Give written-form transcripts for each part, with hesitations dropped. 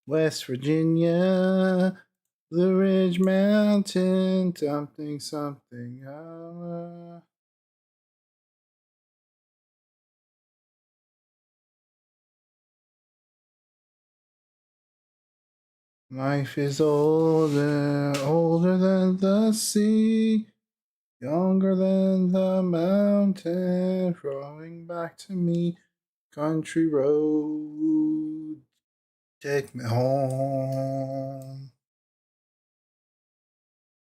West Virginia, Blue Ridge Mountain, something, something. Life is older, older than the sea, younger than the mountain, flowing back to me. Country road, take me home.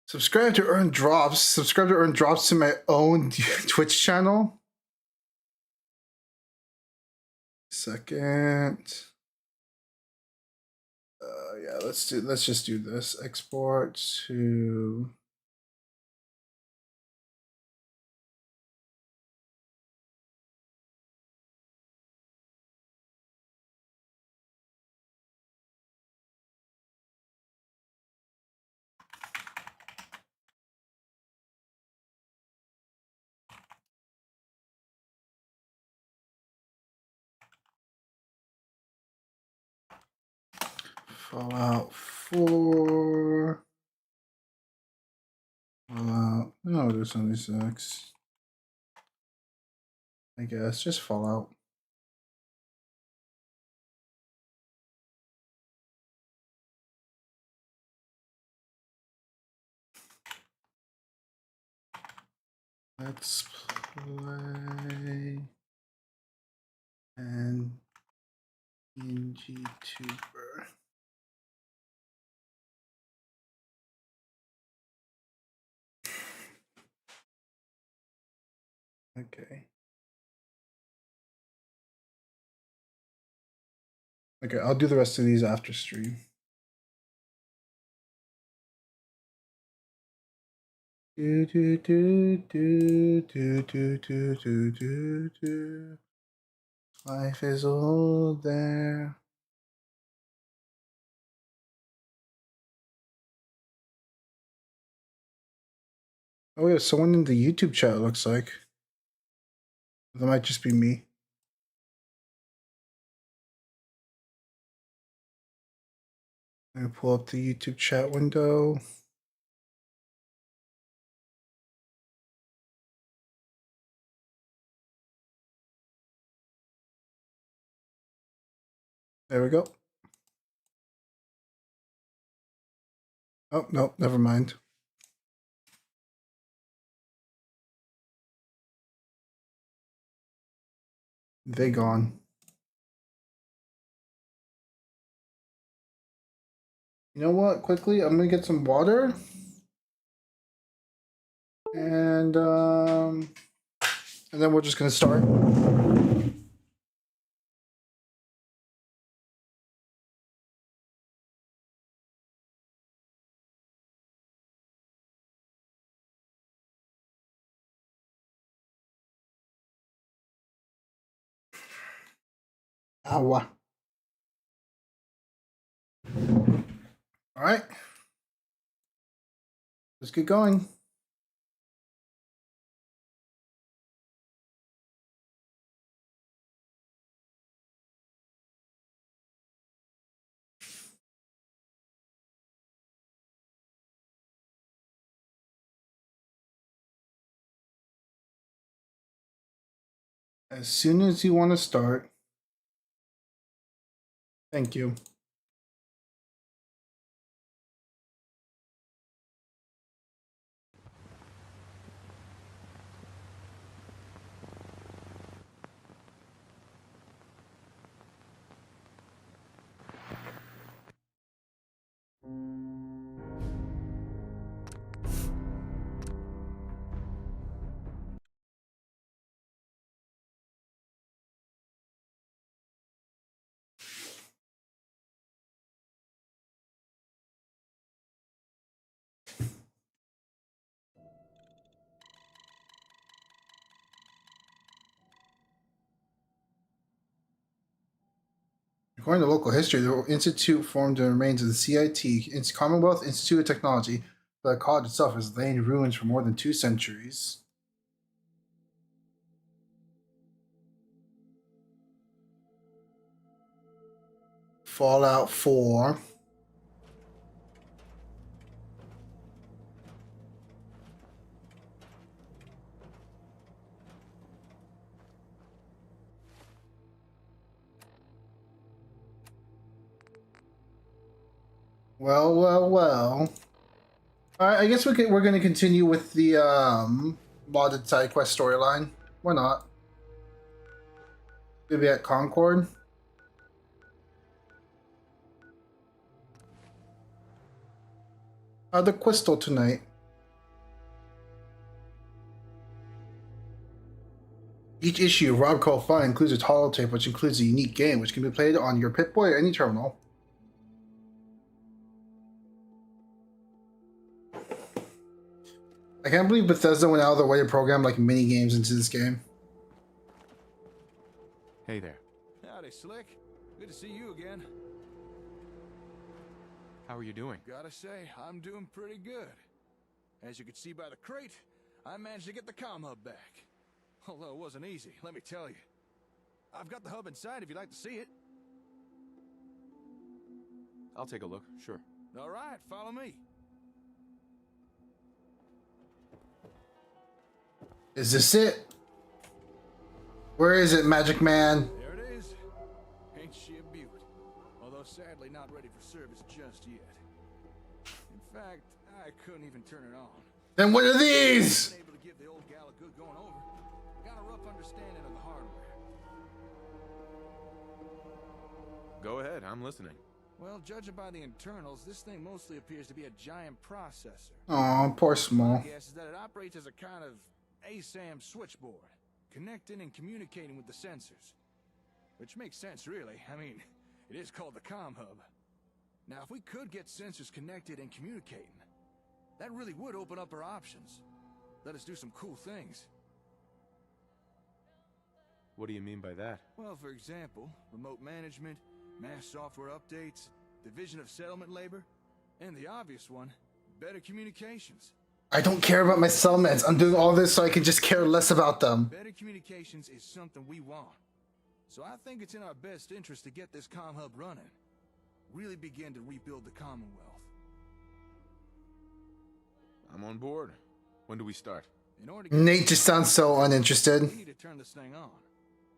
Subscribe to earn drops. Subscribe to earn drops to my own Twitch channel. Second. Yeah, let's just do this. Export to Fallout 4. Fallout. No, there's only 6. I guess just Fallout. Let's play an NGTuber. Okay. Okay, I'll do the rest of these after stream. Do do do do do do do do do do. Life is old there. Oh, we have someone in the YouTube chat, looks like. That might just be me. I'm gonna pull up the YouTube chat window. There we go. Oh, no, never mind. They gone. You know what? Quickly, I'm gonna get some water. And then we're just gonna start. Ow. All right. Let's get going. As soon as you want to start. Thank you. According to local history, the institute formed in the remains of the CIT, its Commonwealth Institute of Technology, but the college itself has lain in ruins for more than 2 centuries. Fallout 4. Well, well, well. Alright, I guess we're going to continue with the modded side quest storyline. Why not? Maybe at Concord. The Crystal tonight. Each issue of Rob Call 5 includes a holotape, which includes a unique game, which can be played on your Pip-Boy or any terminal. I can't believe Bethesda went out of their way to program like mini games into this game. Hey there. Howdy, Slick. Good to see you again. How are you doing? Gotta say, I'm doing pretty good. As you can see by the crate, I managed to get the comm hub back. Although it wasn't easy, let me tell you. I've got the hub inside if you'd like to see it. I'll take a look, sure. All right, follow me. Is this it? Where is it, Magic Man? There it is. Ain't she a beaut? Although sadly not ready for service just yet. In fact, I couldn't even turn it on. Then what are these? Been able to give the old gal a good going over. Got a rough understanding of the hardware. Go ahead, I'm listening. Well, judging by the internals, this thing mostly appears to be a giant processor. Aw, poor Small. My guess is that it operates as a kind of ASAM switchboard, connecting and communicating with the sensors. Which makes sense, really. I mean, it is called the comm hub. Now, if we could get sensors connected and communicating, that really would open up our options. Let us do some cool things. What do you mean by that? Well, for example, remote management, mass software updates, division of settlement labor, and the obvious one, better communications. I don't care about my settlements. I'm doing all this so I can just care less about them. Better communications is something we want. So I think it's in our best interest to get this comm hub running. Really begin to rebuild the Commonwealth. I'm on board. When do we start? In order to get Nate just sounds so uninterested. we need to turn this thing on.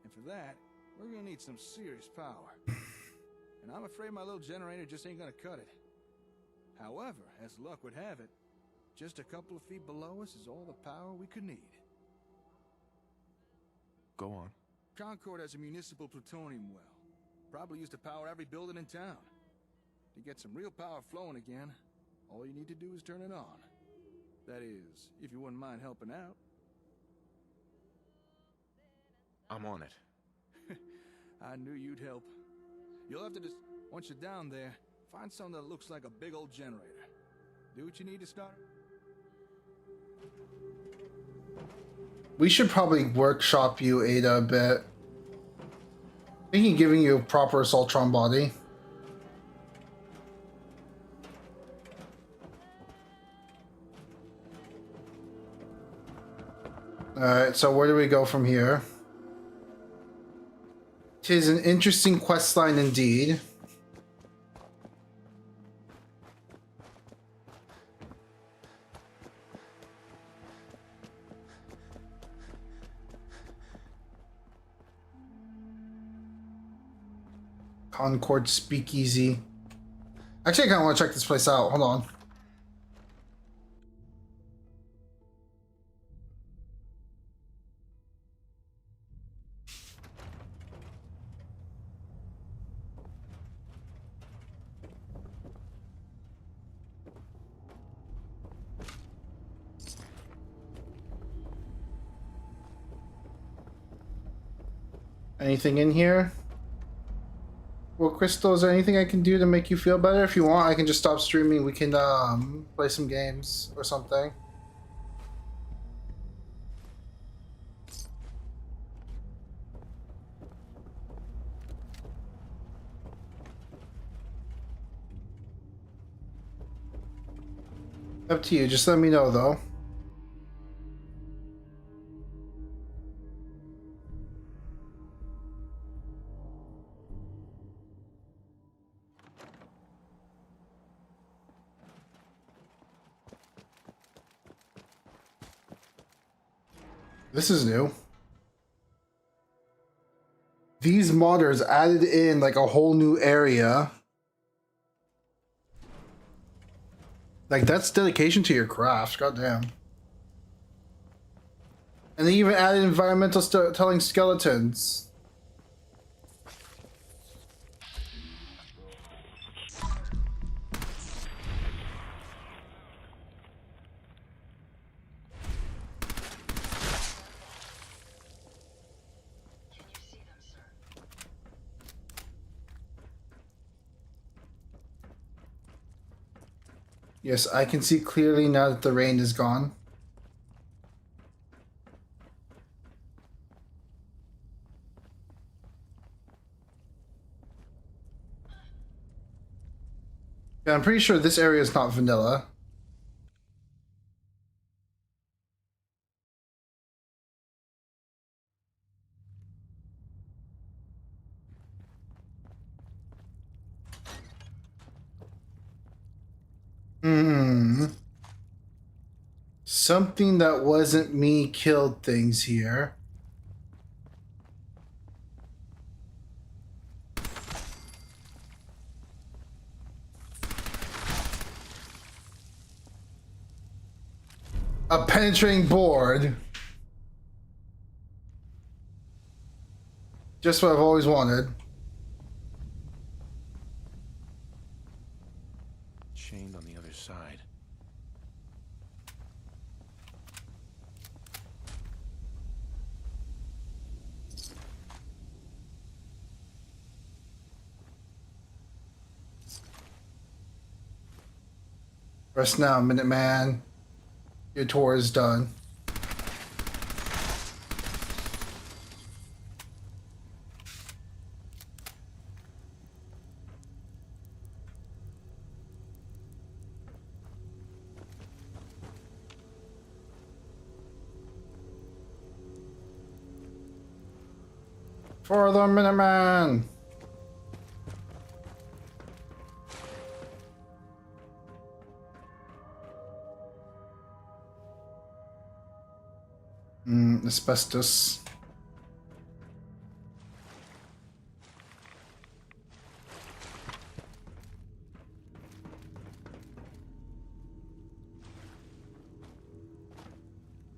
And for that, we're gonna need some serious power. And I'm afraid my little generator just ain't gonna cut it. However, as luck would have it, just a couple of feet below us is all the power we could need. Go on. Concord has a municipal plutonium well. Probably used to power every building in town. To get some real power flowing again, all you need to do is turn it on. That is, if you wouldn't mind helping out. I'm on it. I knew you'd help. You'll have to just, once you're down there, find something that looks like a big old generator. Do what you need to start. We should probably workshop you, Ada, a bit. Thinking giving you a proper Assaultron body. Alright, so where do we go from here? Tis an interesting questline indeed. Concord Speakeasy. Actually, I kind of want to check this place out. Hold on. Anything in here? Well, Crystal, is there anything I can do to make you feel better? If you want, I can just stop streaming. We can play some games or something. Up to you. Just let me know, though. This is new. These modders added in like a whole new area. Like, that's dedication to your craft, goddamn. And they even added environmental telling skeletons. Yes, I can see clearly now that the rain is gone. Yeah, I'm pretty sure this area is not vanilla. Hmm. Something that wasn't me killed things here. A penetrating board. Just what I've always wanted. Chained on the other side. Rest now, Minuteman. Your tour is done. For the Minuteman! Asbestos.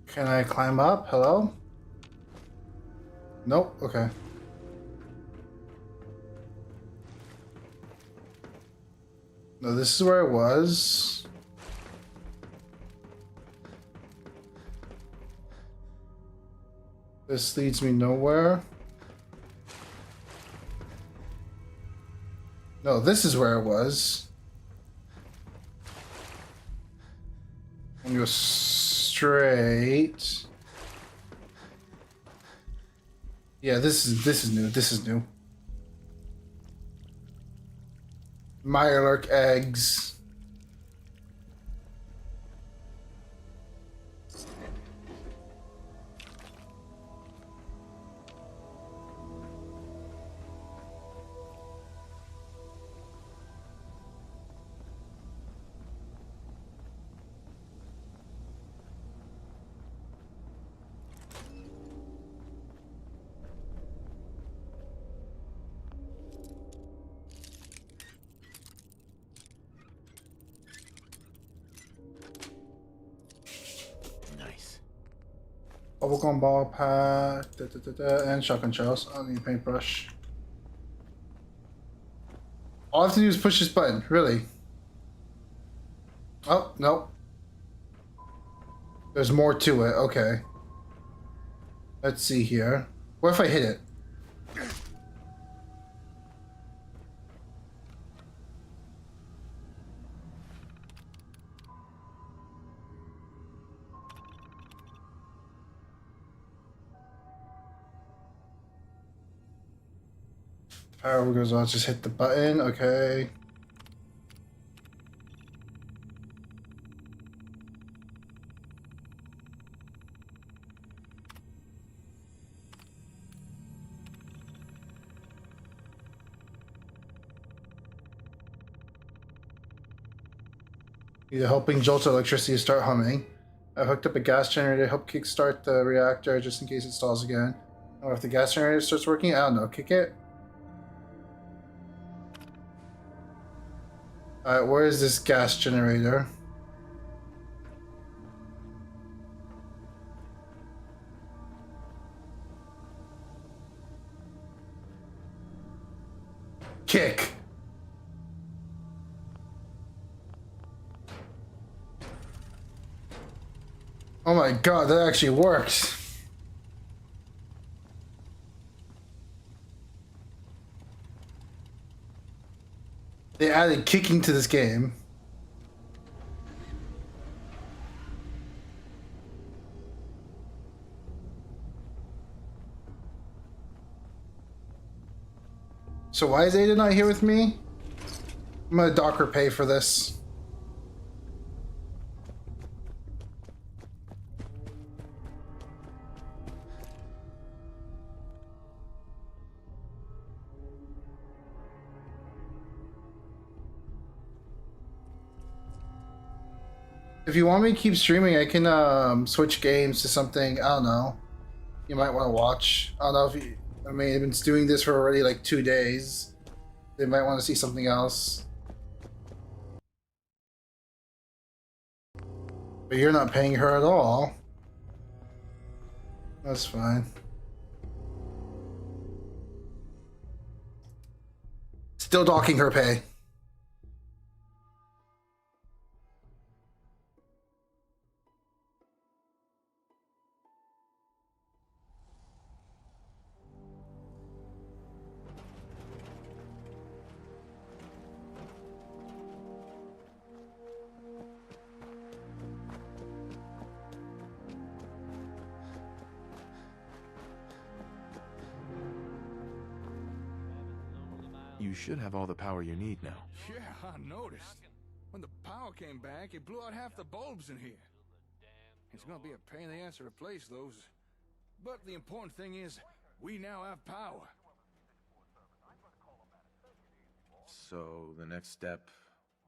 Can I climb up? Hello? Nope, okay. No, this is where I was. This leads me nowhere. No, this is where I was. And go straight. Yeah, this is new. This is new. Mirelurk eggs. Bubblegum ball pack, and shotgun shells. I don't need a paintbrush. All I have to do is push this button, really. Oh, no. There's more to it, okay. Let's see here. What if I hit it? Power goes on, just hit the button, okay. Need a helping jolt of electricity to start humming. I hooked up a gas generator to help kickstart the reactor just in case it stalls again. Or if the gas generator starts working, I don't know. Kick it. Alright, where is this gas generator? Kick. Oh my god, that actually works. They added kicking to this game. So why is Ada not here with me? I'm gonna dock her pay for this. If you want me to keep streaming, I can switch games to something, I don't know, you might want to watch. I don't know if you, I mean, I've been doing this for already like 2 days. They might want to see something else. But you're not paying her at all. That's fine. Still docking her pay. You should have all the power you need now. Yeah, I noticed. When the power came back, it blew out half the bulbs in here. It's gonna be a pain in the ass to replace those. But the important thing is, we now have power. So, the next step...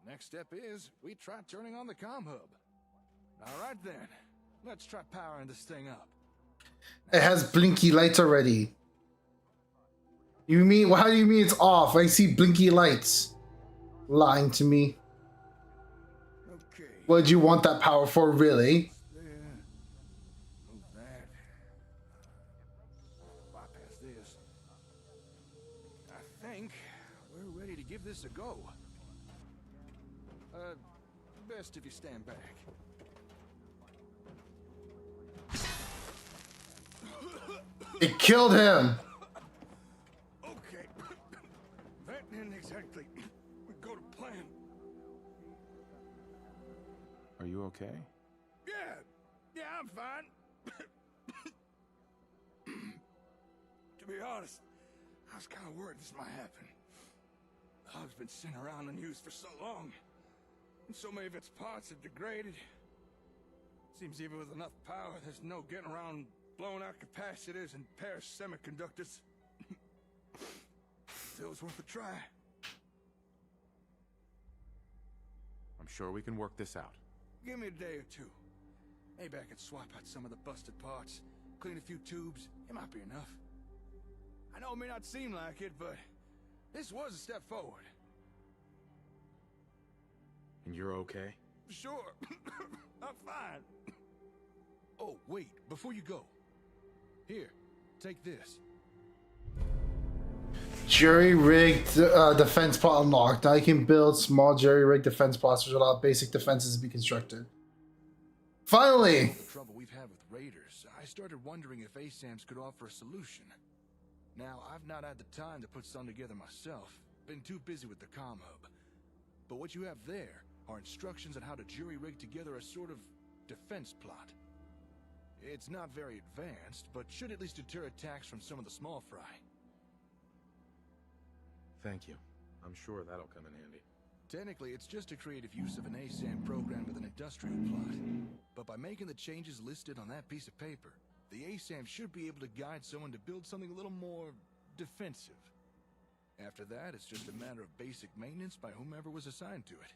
Next step is, we try turning on the comm hub. Alright then, let's try powering this thing up. It has blinky lights already. You mean, how do you mean it's off? I see blinky lights. Lying to me. Okay. What did you want that power for, really? There. Move that. Bypass this. I think we're ready to give this a go. Best if you stand back. It killed him. Okay. That didn't exactly go to plan. Are you okay? Yeah, I'm fine. To be honest, I was kind of worried this might happen. The hub's been sitting around unused for so long, and so many of its parts have degraded. Seems even with enough power, there's no getting around blown out capacitors and perished semiconductors. Still, it was worth a try. I'm sure we can work this out. Give me a day or two. Maybe I can swap out some of the busted parts, clean a few tubes. It might be enough. I know it may not seem like it, but this was a step forward. And you're okay? Sure. I'm fine. Oh, wait, before you go. Here, take this. Jury-rigged defense plot unlocked. Now you can build small jury-rigged defense plots which allow basic defenses to be constructed. Finally! The trouble we've had with raiders, I started wondering if ASAMs could offer a solution. Now, I've not had the time to put some together myself. Been too busy with the comm hub. But what you have there are instructions on how to jury-rig together a sort of defense plot. It's not very advanced, but should at least deter attacks from some of the small fry. Thank you. I'm sure that'll come in handy. Technically, it's just a creative use of an ASAM program with an industrial plot. But by making the changes listed on that piece of paper, the ASAM should be able to guide someone to build something a little more defensive. After that, it's just a matter of basic maintenance by whomever was assigned to it.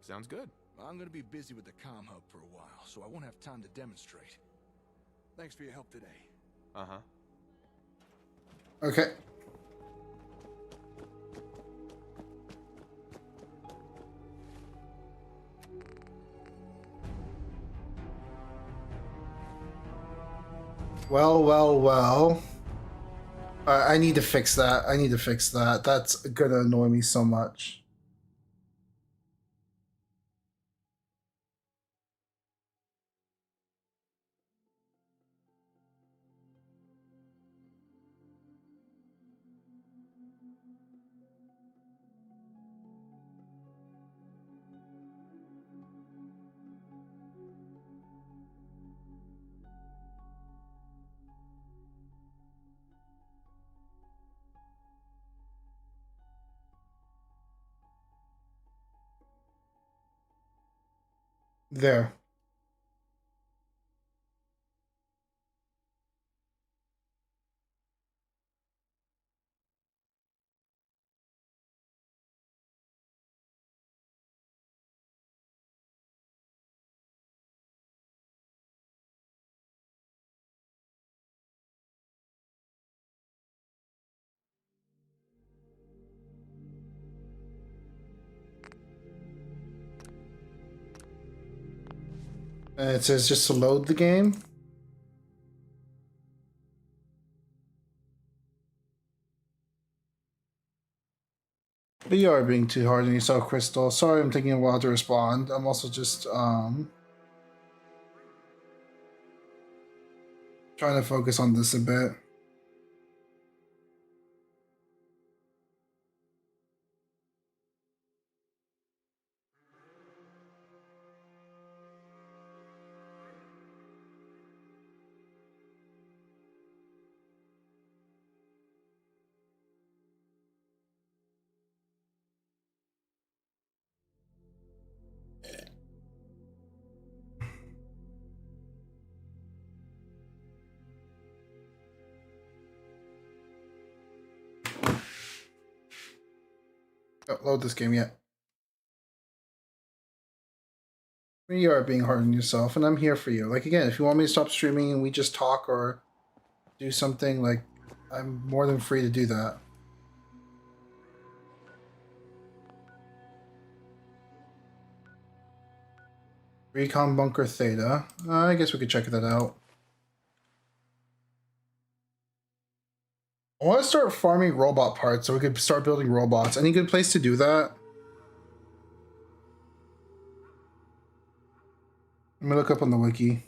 Sounds good. I'm gonna be busy with the comm hub for a while, so I won't have time to demonstrate. Thanks for your help today. Uh-huh. Okay. Well. I need to fix that. I need to fix that. That's gonna annoy me so much. There. And it says just to load the game. But you are being too hard on yourself, Crystal. Sorry I'm taking a while to respond. I'm also just trying to focus on this a bit. Don't load this game yet. You are being hard on yourself, and I'm here for you. Like, again, if you want me to stop streaming and we just talk or do something, like, I'm more than free to do that. Recon Bunker Theta. I guess we could check that out. I want to start farming robot parts so we could start building robots. Any good place to do that? Let me look up on the wiki.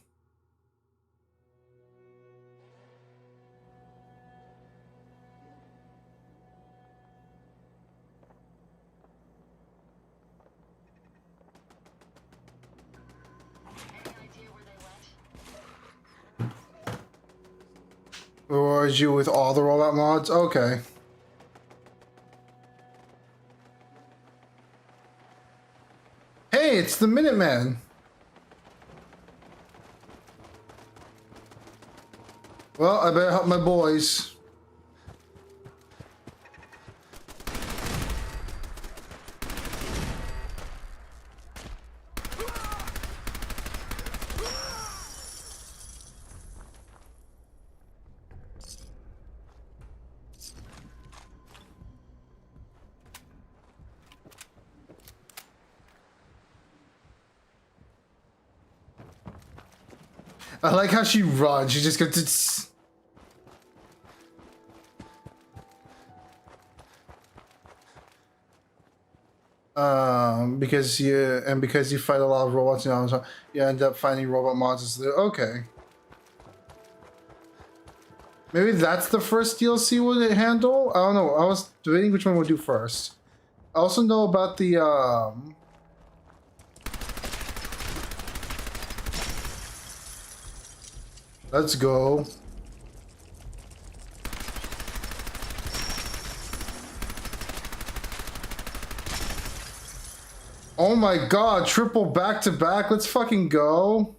Rewards you with all the robot mods? Okay. Hey, it's the Minuteman! Well, I better help my boys. I like how she runs. She just goes. Because you fight a lot of robots, you end up finding robot mods. Okay. Maybe that's the first DLC would it handle? I don't know. I was debating which one we'll do first. I also know about the Let's go. Oh my god, triple back to back. Let's fucking go.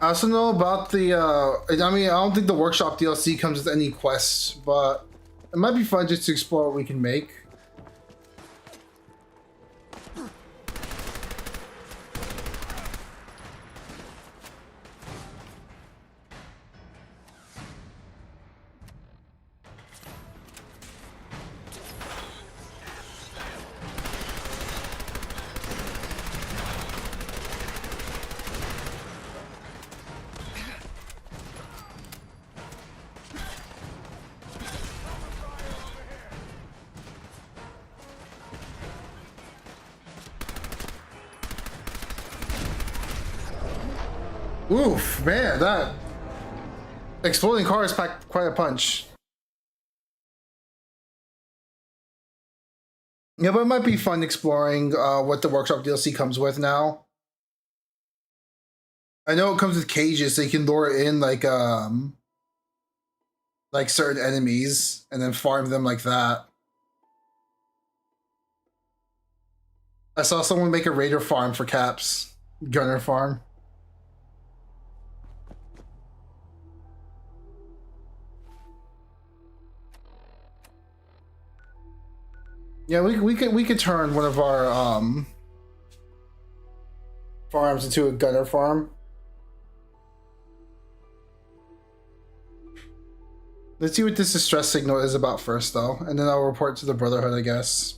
I also know about the, I mean, I don't think the workshop DLC comes with any quests, but it might be fun just to explore what we can make. Oof, man, that exploding car has packed quite a punch. Yeah, but it might be fun exploring what the workshop DLC comes with now. I know it comes with cages, so you can lure in like certain enemies and then farm them like that. I saw someone make a raider farm for caps, gunner farm. Yeah, we could turn one of our farms into a gunner farm. Let's see what this distress signal is about first, though, and then I'll report to the Brotherhood, I guess.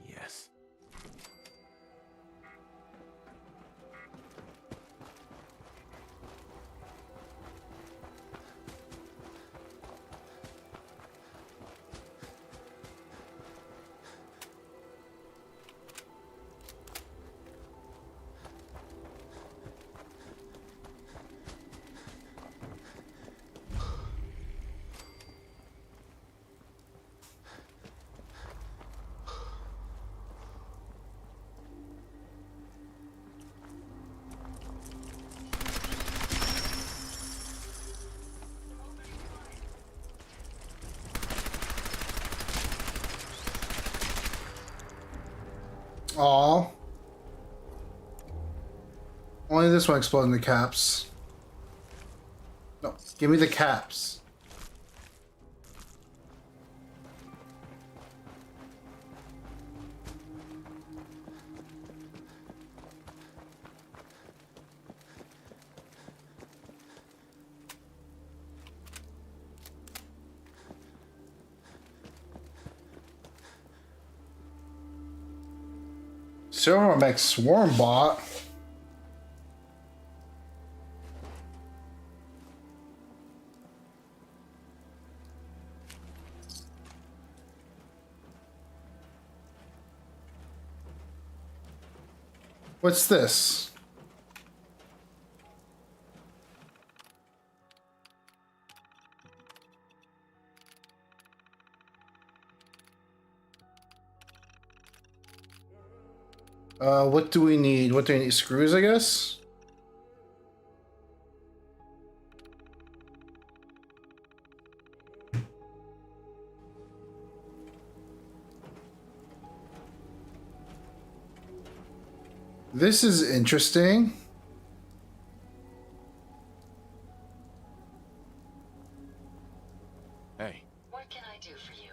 Yes. Aw. Only this one exploding the caps. No, give me the caps. Silverback Swarm bot. What's this? What do we need? What do we need? Screws, I guess? This is interesting. Hey, What can I do for you?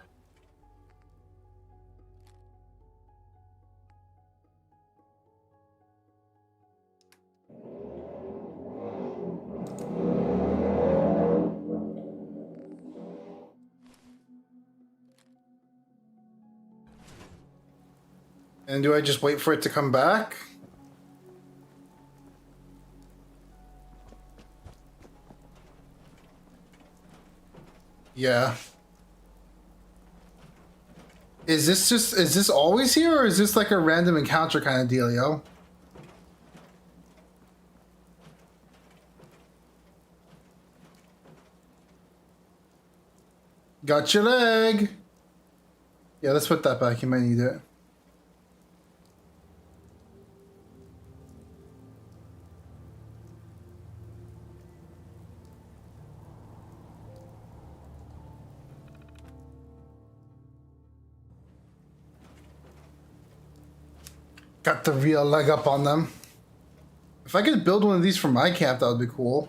And do I just wait for it to come back? Yeah. Is this always here, or is this like a random encounter kind of dealio? Got your leg. Yeah, let's put that back. You might need it. Got the real leg up on them. If I could build one of these for my camp, that would be cool.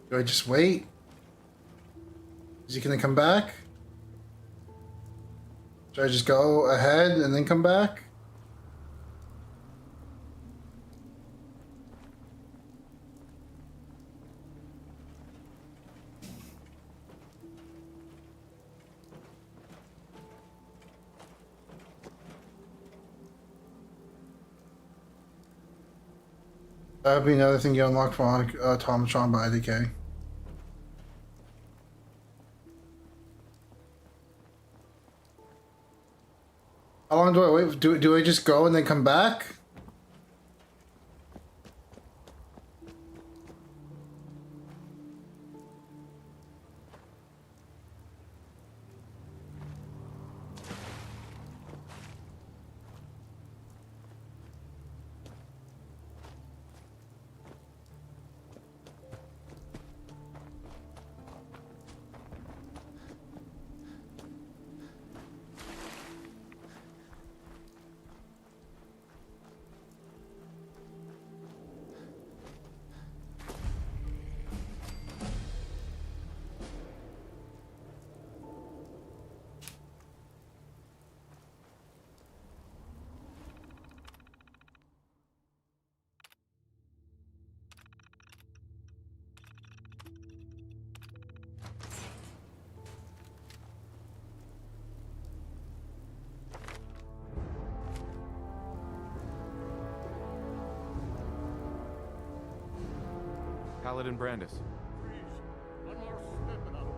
Do I just wait? Is he gonna come back? Should I just go ahead and then come back? That would be another thing you unlock from Automatron by IDK. How long do I wait? Do I just go and then come back? Paladin Brandis. Freeze. One more slip and I'll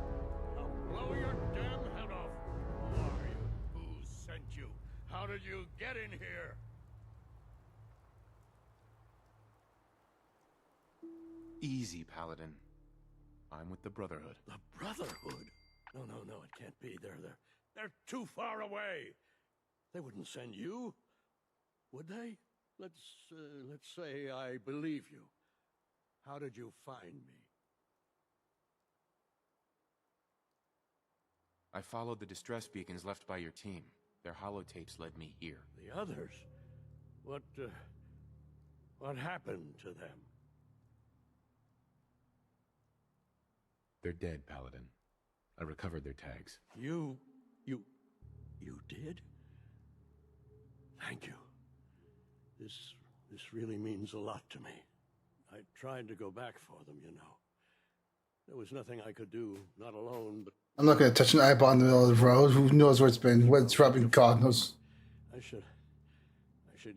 blow your damn head off. Who are you? Who sent you? How did you get in here? Easy, Paladin. I'm with the Brotherhood. The Brotherhood? No, it can't be. They're too far away. They wouldn't send you, would they? Let's say I believe you. How did you find me? I followed the distress beacons left by your team. Their holotapes led me here. The others? What happened to them? They're dead, Paladin. I recovered their tags. You did? Thank you. This really means a lot to me. I tried to go back for them, you know. There was nothing I could do, not alone, but I'm not gonna touch an eyeball in the middle of the road. Who knows where it's been? Where it's rubbing? God knows. I should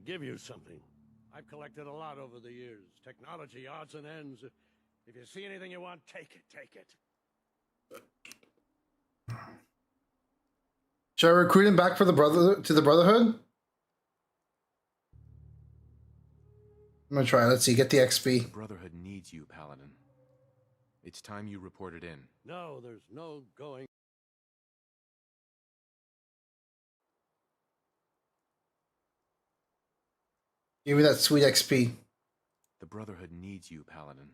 give you something. I've collected a lot over the years. Technology, odds and ends. If you see anything you want, take it. Should I recruit him back for the Brotherhood? I'm gonna try. Let's see. Get the The XP. Brotherhood needs you, Paladin. It's time you reported in. No, there's no going. Give me that sweet XP. The Brotherhood needs you, Paladin.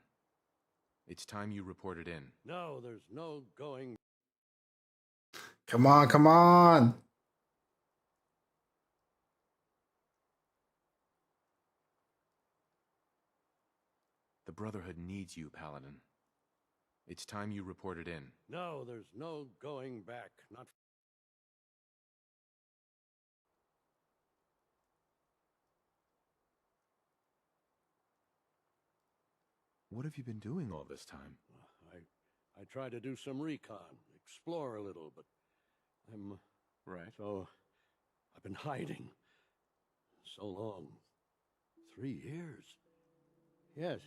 It's time you reported in. No, there's no going. Come on, come on. The The Brotherhood needs you, Paladin. It's time you reported in. No, there's no going back. Not. What have you been doing all this time? I tried to do some recon, explore a little, but I'm... Right. So, I've been hiding. So long. 3 years. Yes.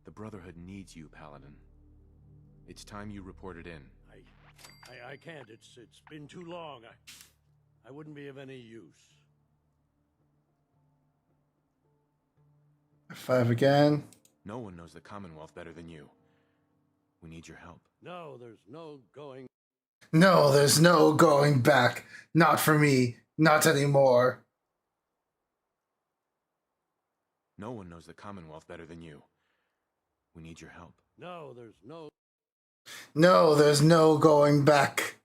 The Brotherhood needs you, Paladin. It's time you reported in. I can't. It's been too long. I wouldn't be of any use. F5 again. No one knows the Commonwealth better than you. We need your help. No, there's no going... No, there's no going back. Not for me. Not anymore. No one knows the Commonwealth better than you. We need your help. No, there's no... No, there's no going back.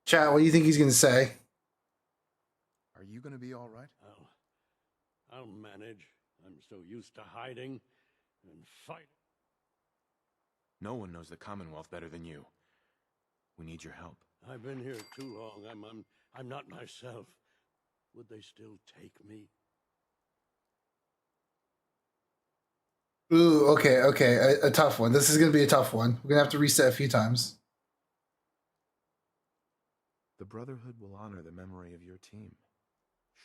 Chat, what do you think he's going to say? Are you gonna be all right? I'll manage. I'm so used to hiding and fighting. No one knows the Commonwealth better than you. We need your help. I've been here too long. I'm not myself. Would they still take me? Ooh, okay. A tough one. This is going to be a tough one. We're going to have to reset a few times. The Brotherhood will honor the memory of your team.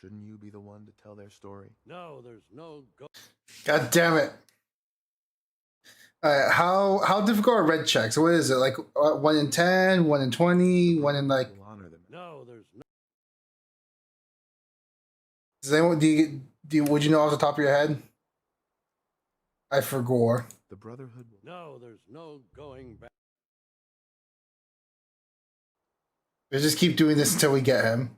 Shouldn't you be the one to tell their story? No, there's no go... God damn it. Alright, how difficult are red checks? What is it? Like 1 in 10, 1 in 20, 1 in like... Will honor them. No, there's no... Does anyone, would you know off the top of your head? I forgot. The Brotherhood will... No, there's no going back. Let's just keep doing this until we get him.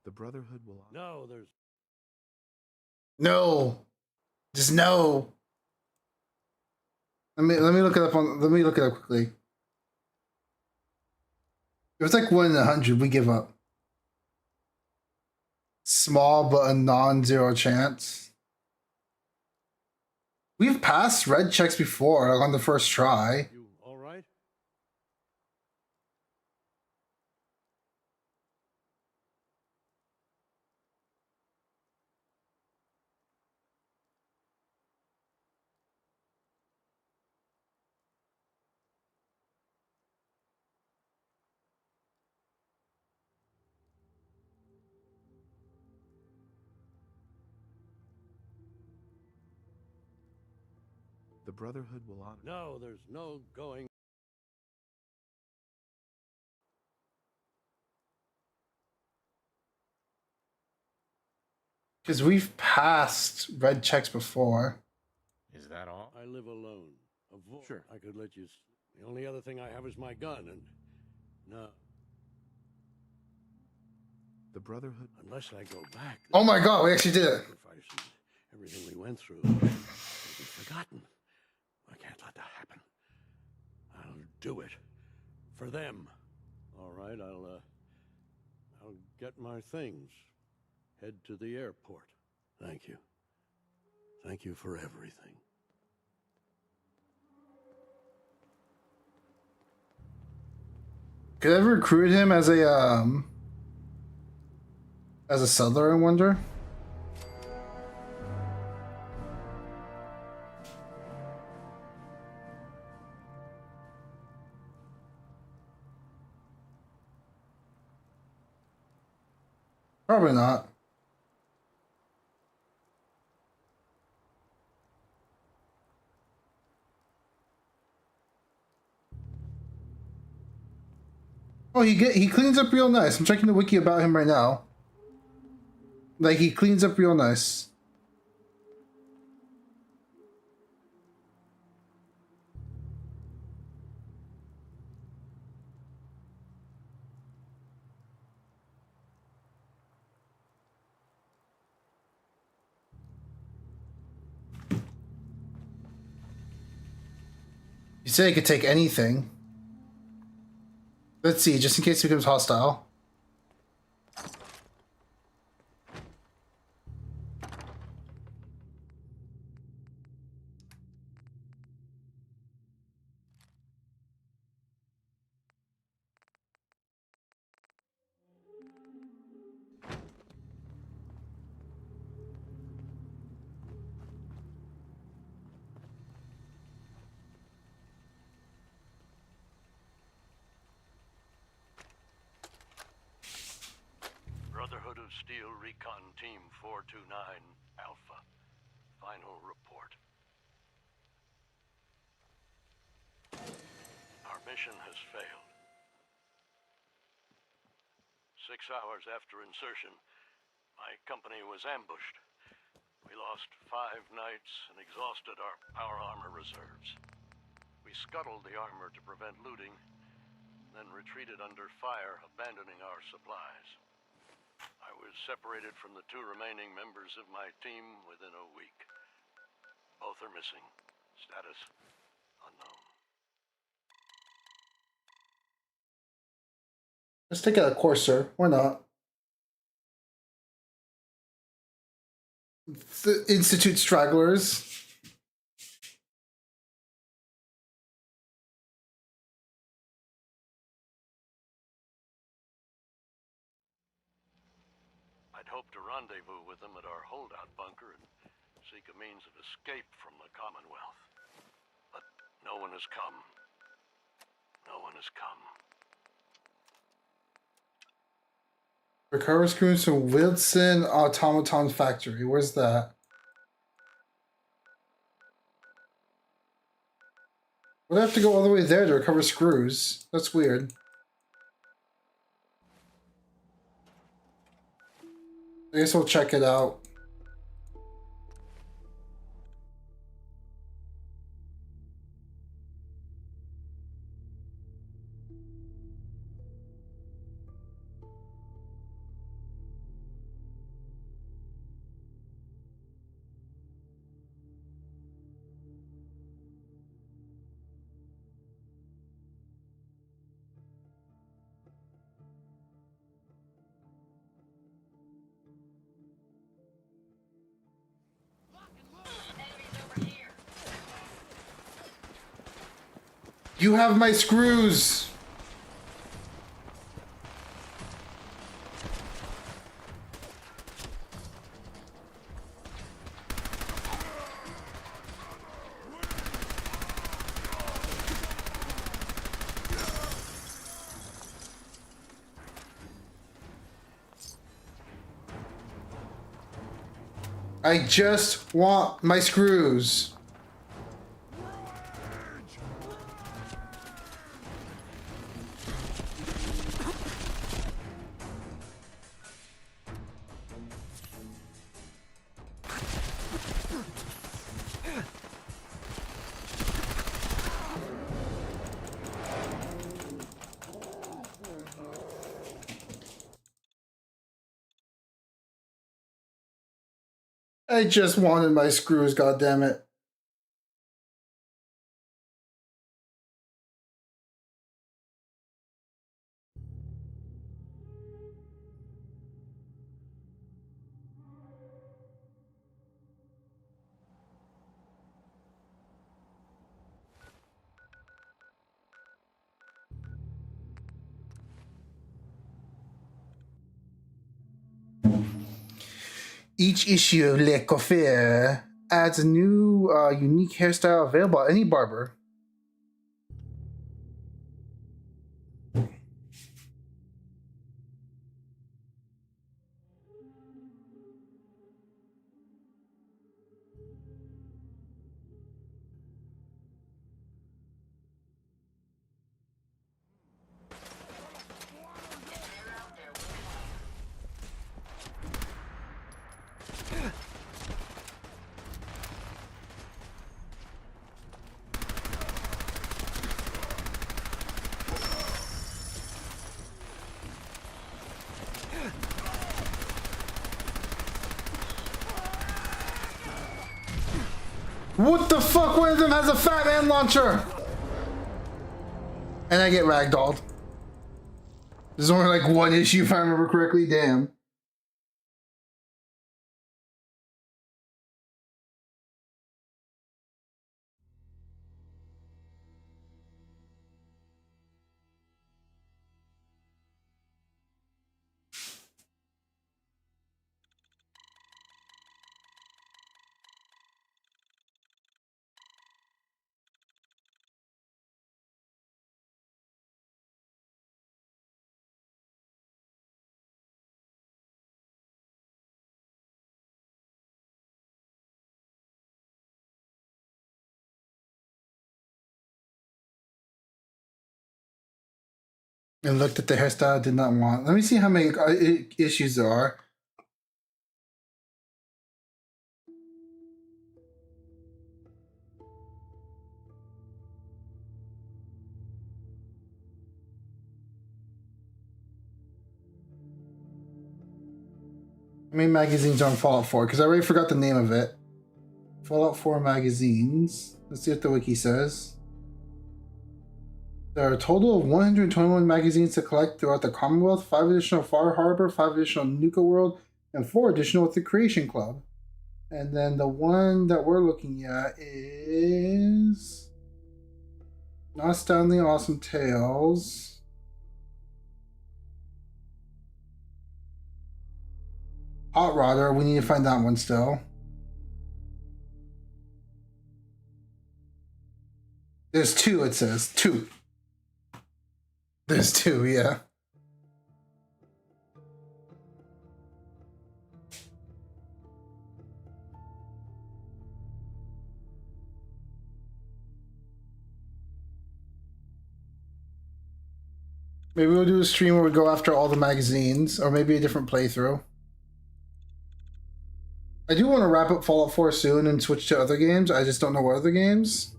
The Brotherhood will honor... No, there's... No. Just no. Let me look it up quickly. If it's like 1 in 100, we give up. Small but a non-zero chance. We've passed red checks before, like on the first try. You all right? The Brotherhood will honor... No, there's no going... Because we've passed red checks before. Is that all? I live alone. Sure. I could let you... The only other thing I have is my gun, and... No. The Brotherhood... Unless I go back... Oh my god, we actually did it. Sacrifices, everything we went through will be forgotten. I can't let that happen. I'll do it. For them. All right, I'll get my things. Head to the airport. Thank you. Thank you for everything. Could I ever recruit him as a settler, I wonder? Probably not. Oh, he cleans up real nice. I'm checking the wiki about him right now. Like, he cleans up real nice. You said he could take anything. Let's see, just in case he becomes hostile. Steel Recon Team 429 Alpha. Final report. Our mission has failed. 6 hours after insertion, my company was ambushed. We lost 5 knights and exhausted our power armor reserves. We scuttled the armor to prevent looting, then retreated under fire, abandoning our supplies. I was separated from the 2 remaining members of my team within a week. Both are missing. Status unknown. Let's take out a course, sir. Why not? The Institute stragglers. I'd hoped to rendezvous with them at our holdout bunker and seek a means of escape from the Commonwealth. But no one has come. No one has come. Recover screws from Wilson Automaton Factory. Where's that? Would I have to go all the way there to recover screws? That's weird. I guess we'll check it out. You have my screws! I just want my screws. I just wanted my screws, goddammit. Each issue of Le Coiffeur adds a new unique hairstyle available at any barber. What the fuck? One of them has a Fat Man launcher! And I get ragdolled. There's only like 1 issue if I remember correctly, damn. And looked at the hairstyle I did not want. Let me see how many issues there are. How many magazines are on Fallout 4? Because I already forgot the name of it. Fallout 4 magazines. Let's see what the wiki says. There are a total of 121 magazines to collect throughout the Commonwealth, 5 additional Far Harbor, 5 additional Nuka World, and 4 additional with the Creation Club. And then the one that we're looking at is Not Astounding Awesome Tales. Hot Rodder, we need to find that one still. There's 2, it says. 2. There's 2, yeah. Maybe we'll do a stream where we go after all the magazines, or maybe a different playthrough. I do want to wrap up Fallout 4 soon and switch to other games. I just don't know what other games.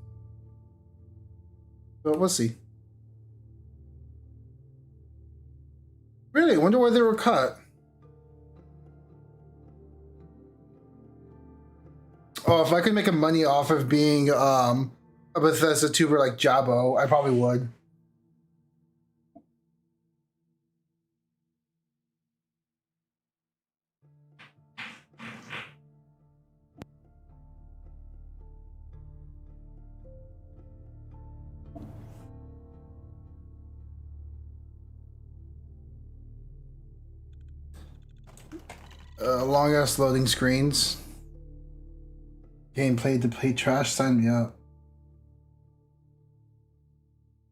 But we'll see. Really? I wonder why they were cut. Oh, if I could make money off of being a Bethesda tuber like Jabo, I probably would. Long ass loading screens. Gameplay to play trash, sign me up.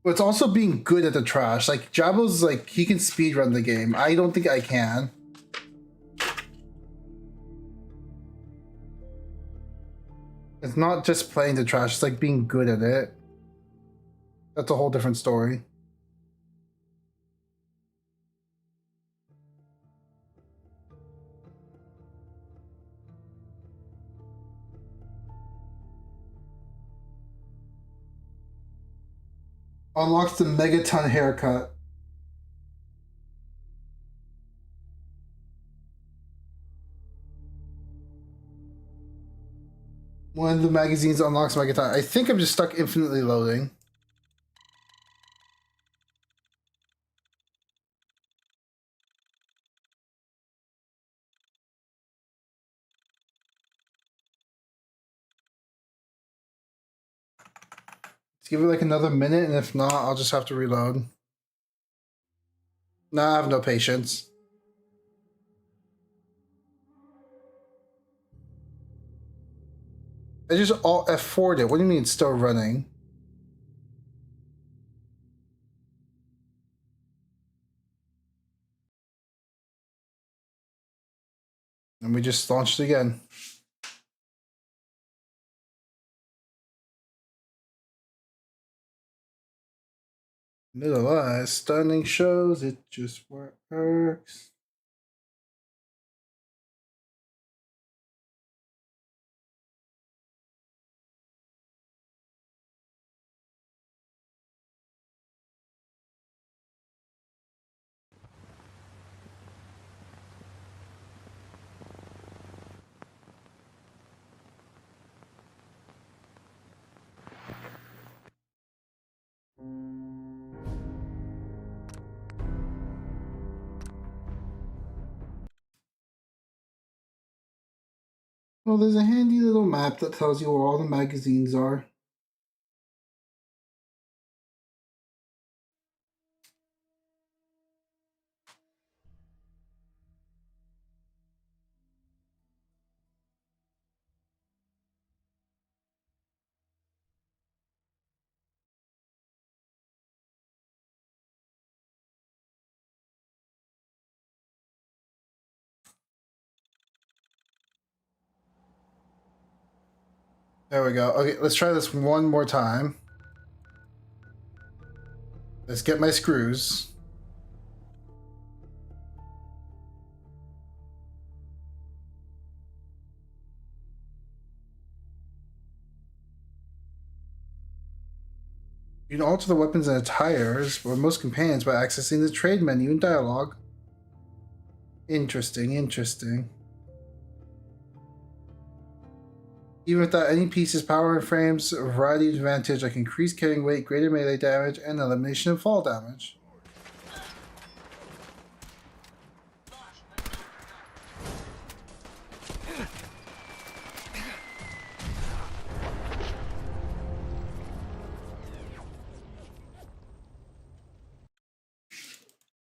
But it's also being good at the trash. Like Jabo's like he can speedrun the game. I don't think I can. It's not just playing the trash, it's like being good at it. That's a whole different story. Unlocks the Megaton haircut. One of the magazines unlocks Megaton. I think I'm just stuck infinitely loading. Let's give it like another minute, and if not, I'll just have to reload. Nah, I have no patience. I just Alt F4'd it. What do you mean it's still running? And we just launched it again. Middle eye, stunning shows, it just works. Well, there's a handy little map that tells you where all the magazines are. There we go. Okay, let's try this one more time. Let's get my screws. You can alter the weapons and attires for most companions by accessing the trade menu and dialogue. Interesting, interesting. Even without any pieces, power and frames, a variety of advantage like increased carrying weight, greater melee damage, and elimination of fall damage.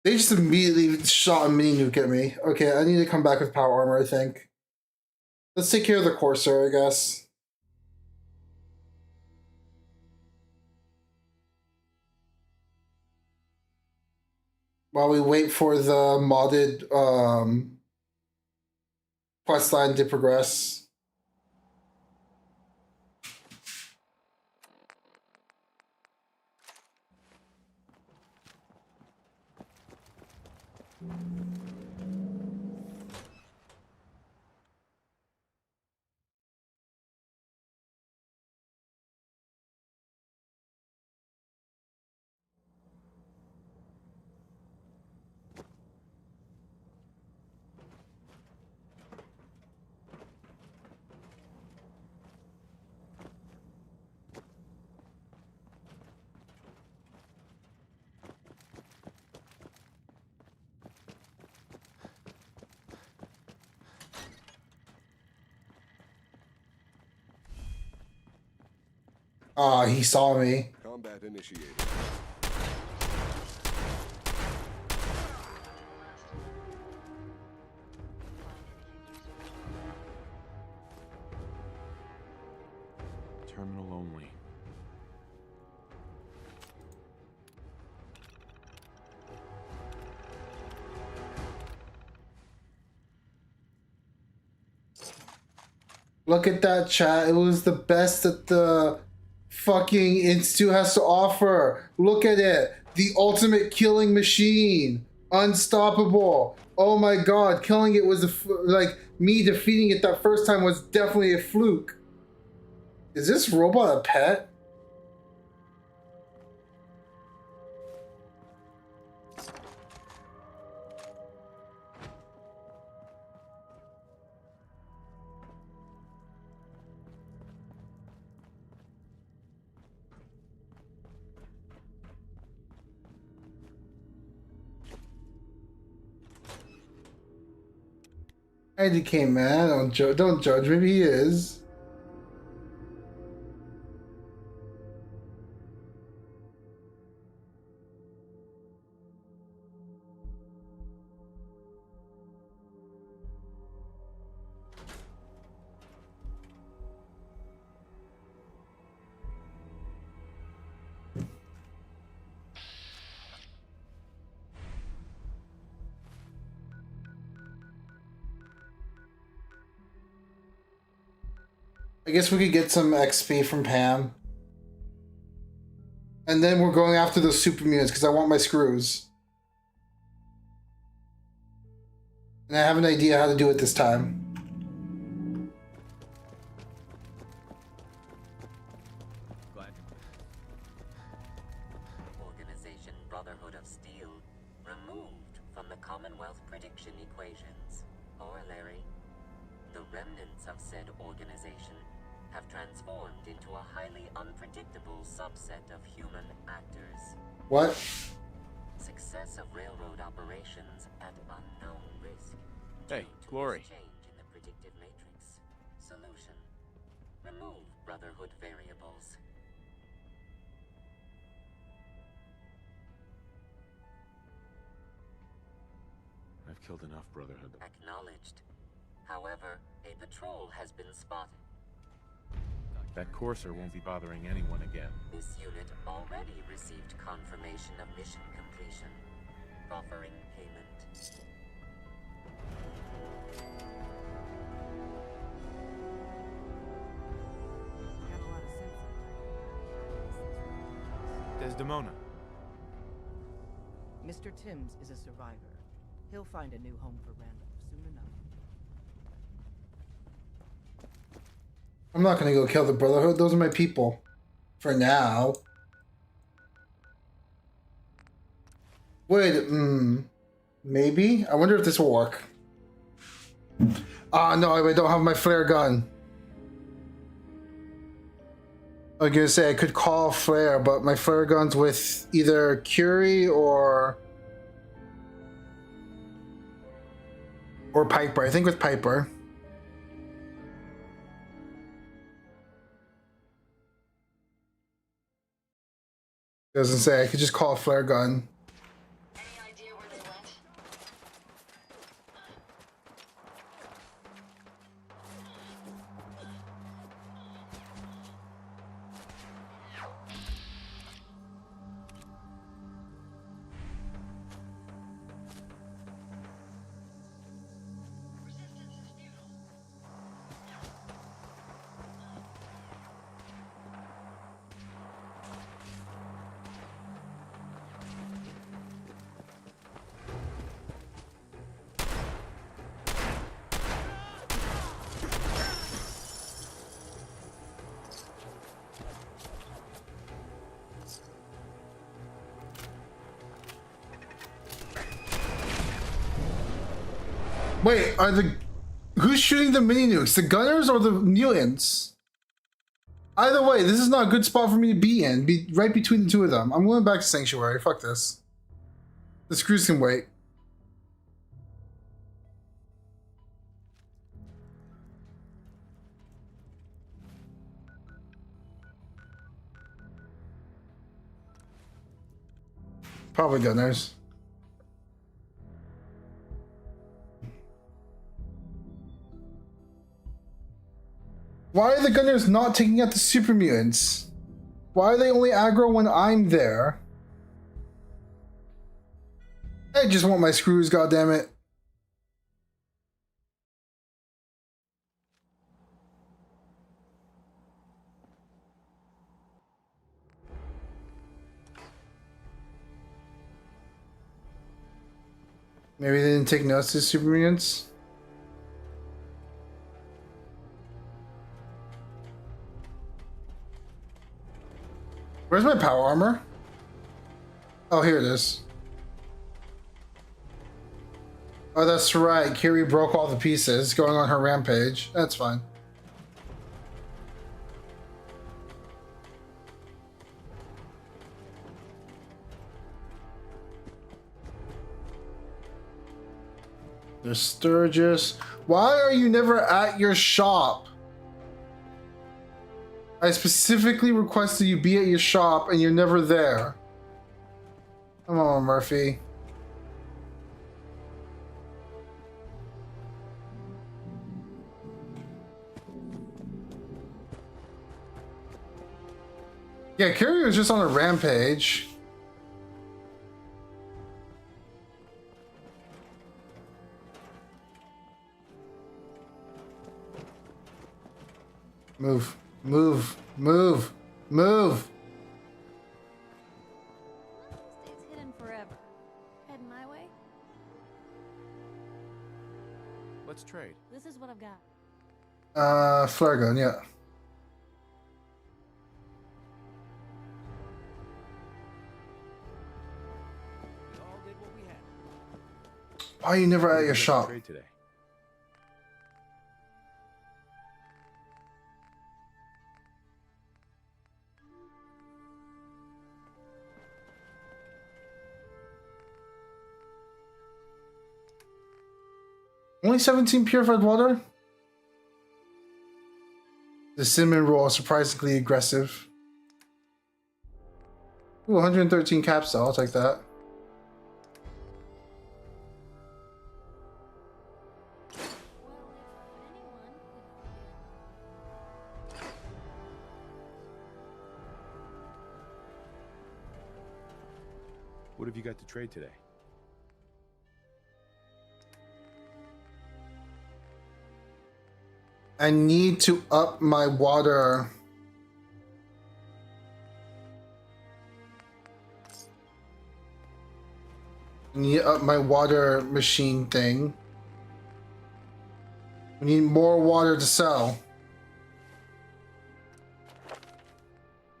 They just immediately shot a mini nuke at me. Okay, I need to come back with power armor, I think. Let's take care of the Corsair, I guess. While we wait for the modded quest line to progress. Ah, he saw me. Combat initiated. Terminal only. Look at that, chat. It was the best that the fucking Institute has to offer. Look at it. The ultimate killing machine. Unstoppable. Oh my god, killing it was like me defeating it that first time was definitely a fluke. Is this robot a pet? Eddie came, man. Don't judge. Maybe he is. I guess we could get some XP from Pam. And then we're going after those super mutants because I want my screws. And I have an idea how to do it this time. Organization Brotherhood of Steel removed from the Commonwealth prediction equations. Corollary: the remnants of said organization have transformed into a highly unpredictable subset of human actors. What? Success of railroad operations at unknown risk. Hey, Due to Glory. this change in the predictive matrix. Solution: remove Brotherhood variables. I've killed enough Brotherhood. Acknowledged. However, a patrol has been spotted. That Courser won't be bothering anyone again. This unit already received confirmation of mission completion. Offering payment. Desdemona. Mr. Timms is a survivor. He'll find a new home for Randall soon enough. I'm not gonna go kill the Brotherhood. Those are my people. For now. Wait, maybe? I wonder if this will work. Ah, no, I don't have my flare gun. I was gonna say I could call flare, but my flare gun's with either Curie or Piper. I think with Piper. Doesn't say. I could just call a flare gun. Any idea where they went? Wait, who's shooting the mini nukes? The gunners or the mutants? Either way, this is not a good spot for me to be in. Be right between the two of them. I'm going back to Sanctuary. Fuck this. The screws can wait. Probably gunners. Why are the gunners not taking out the super mutants? Why are they only aggro when I'm there? I just want my screws, goddammit. Maybe they didn't take notice of super mutants? Where's my power armor? Oh, here it is. Oh, that's right. Kiri broke all the pieces going on her rampage. That's fine. There's Sturgis. Why are you never at your shop? I specifically requested you be at your shop and you're never there. Come on, Murphy. Yeah, Carrie was just on a rampage. Move, move, move, move. Stays hidden forever. Heading my way? Let's trade. This is what I've got. Flare gun, yeah. We all did what we had. Why are you never at your shop? Trade today. Only 17 purified water? The cinnamon roll is surprisingly aggressive. Ooh, 113 capstone, I'll take that. What have you got to trade today? I need to up my water. I need to up my water machine thing. We need more water to sell.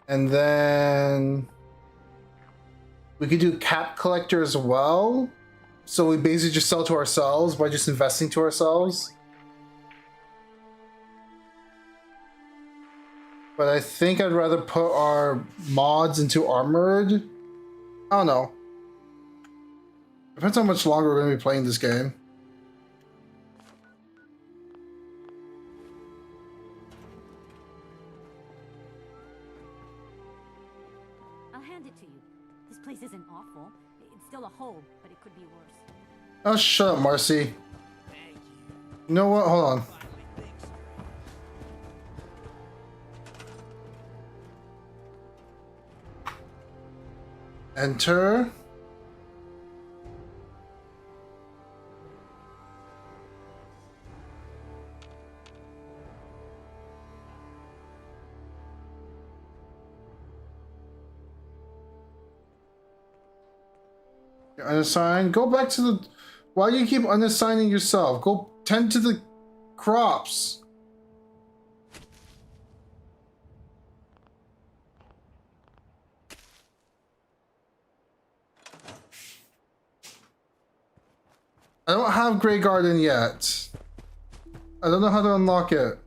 And then We could do cap collector as well. So we basically just sell to ourselves by just investing to ourselves. But I think I'd rather put our mods into armored. I don't know. Depends how much longer we're going to be playing this game. I'll hand it to you. This place isn't awful. It's still a hole, but it could be worse. Oh, shut up, Marcy. You know what? Hold on. Enter. You're unassigned. Go back to the... Why do you keep unassigning yourself? Go tend to the crops. I don't have Grey Garden yet. I don't know how to unlock it.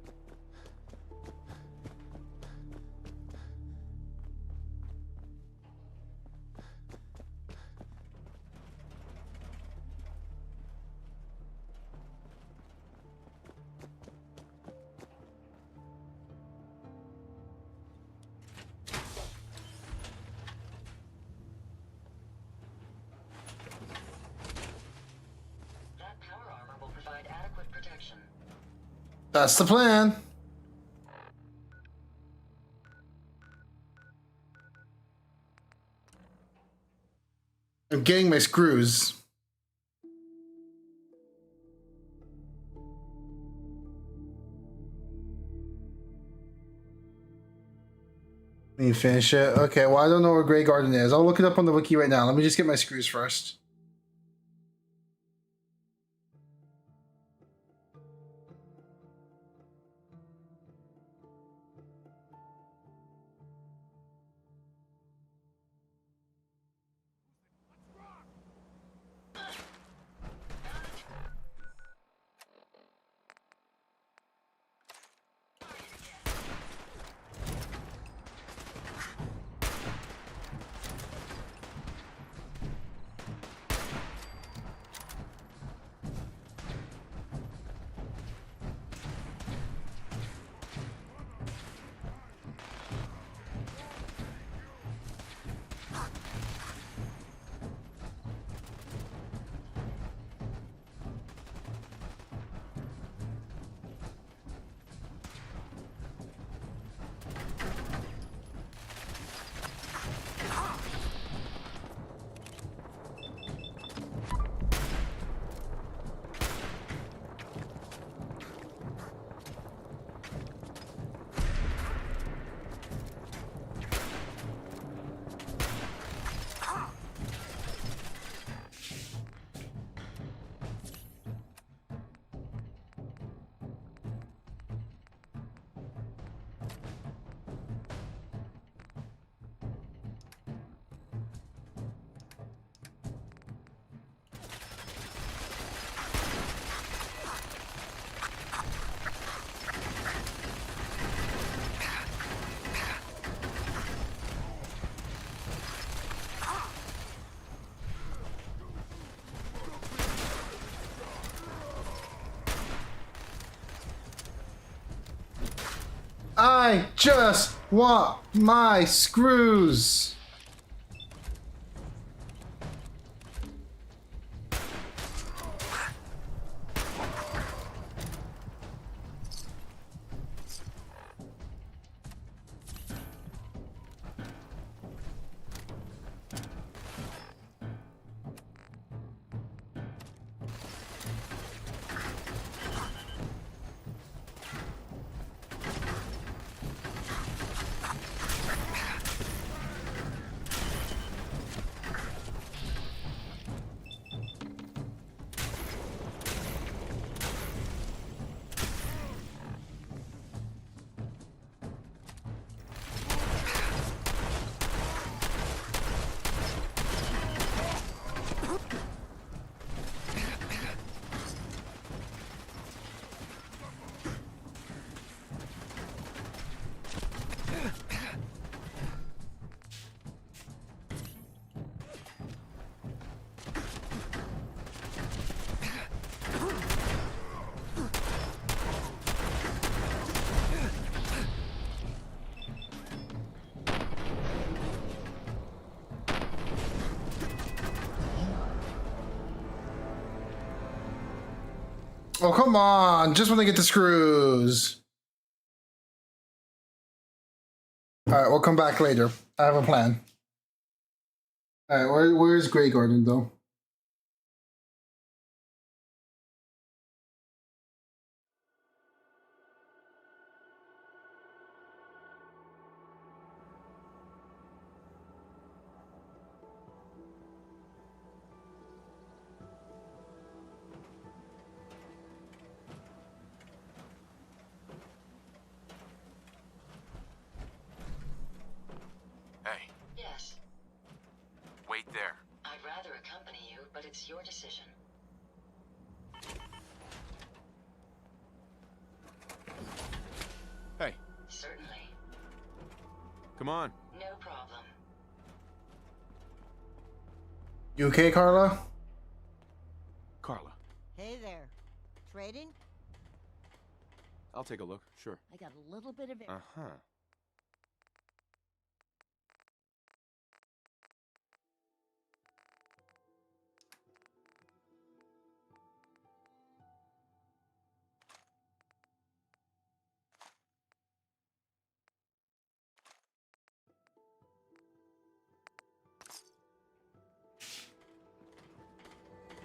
That's the plan. I'm getting my screws. Let me finish it. Okay, well, I don't know where Grey Garden is. I'll look it up on the wiki right now. Let me just get my screws first. I just want my screws. Oh, come on. Just when they get the screws. Alright, we'll come back later. I have a plan. Alright, where's Grey Garden, though? Hey, Yes, wait there. I'd rather accompany you, but it's your decision. Hey, Certainly. come on. No problem. You okay, Carla? Carla, Hey there. Trading? I'll take a look, sure. I got a little bit of it. Uh-huh.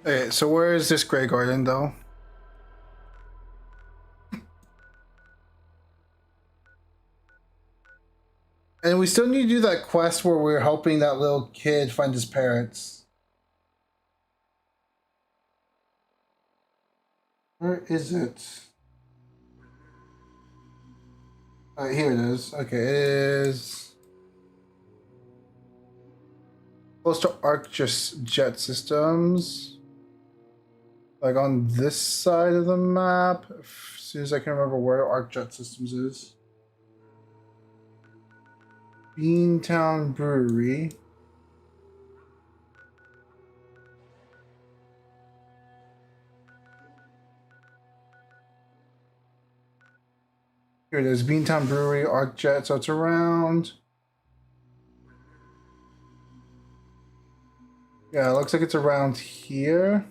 Okay, so where is this Grey Garden, though? And we still need to do that quest where we're helping that little kid find his parents. Where is it? Here it is. Okay, it is close to ArcJet Systems. Like on this side of the map. As soon as I can remember where ArcJet Systems is. Beantown Brewery. Here it is, Beantown Brewery, ArcJet, so it's around. Yeah, it looks like it's around here.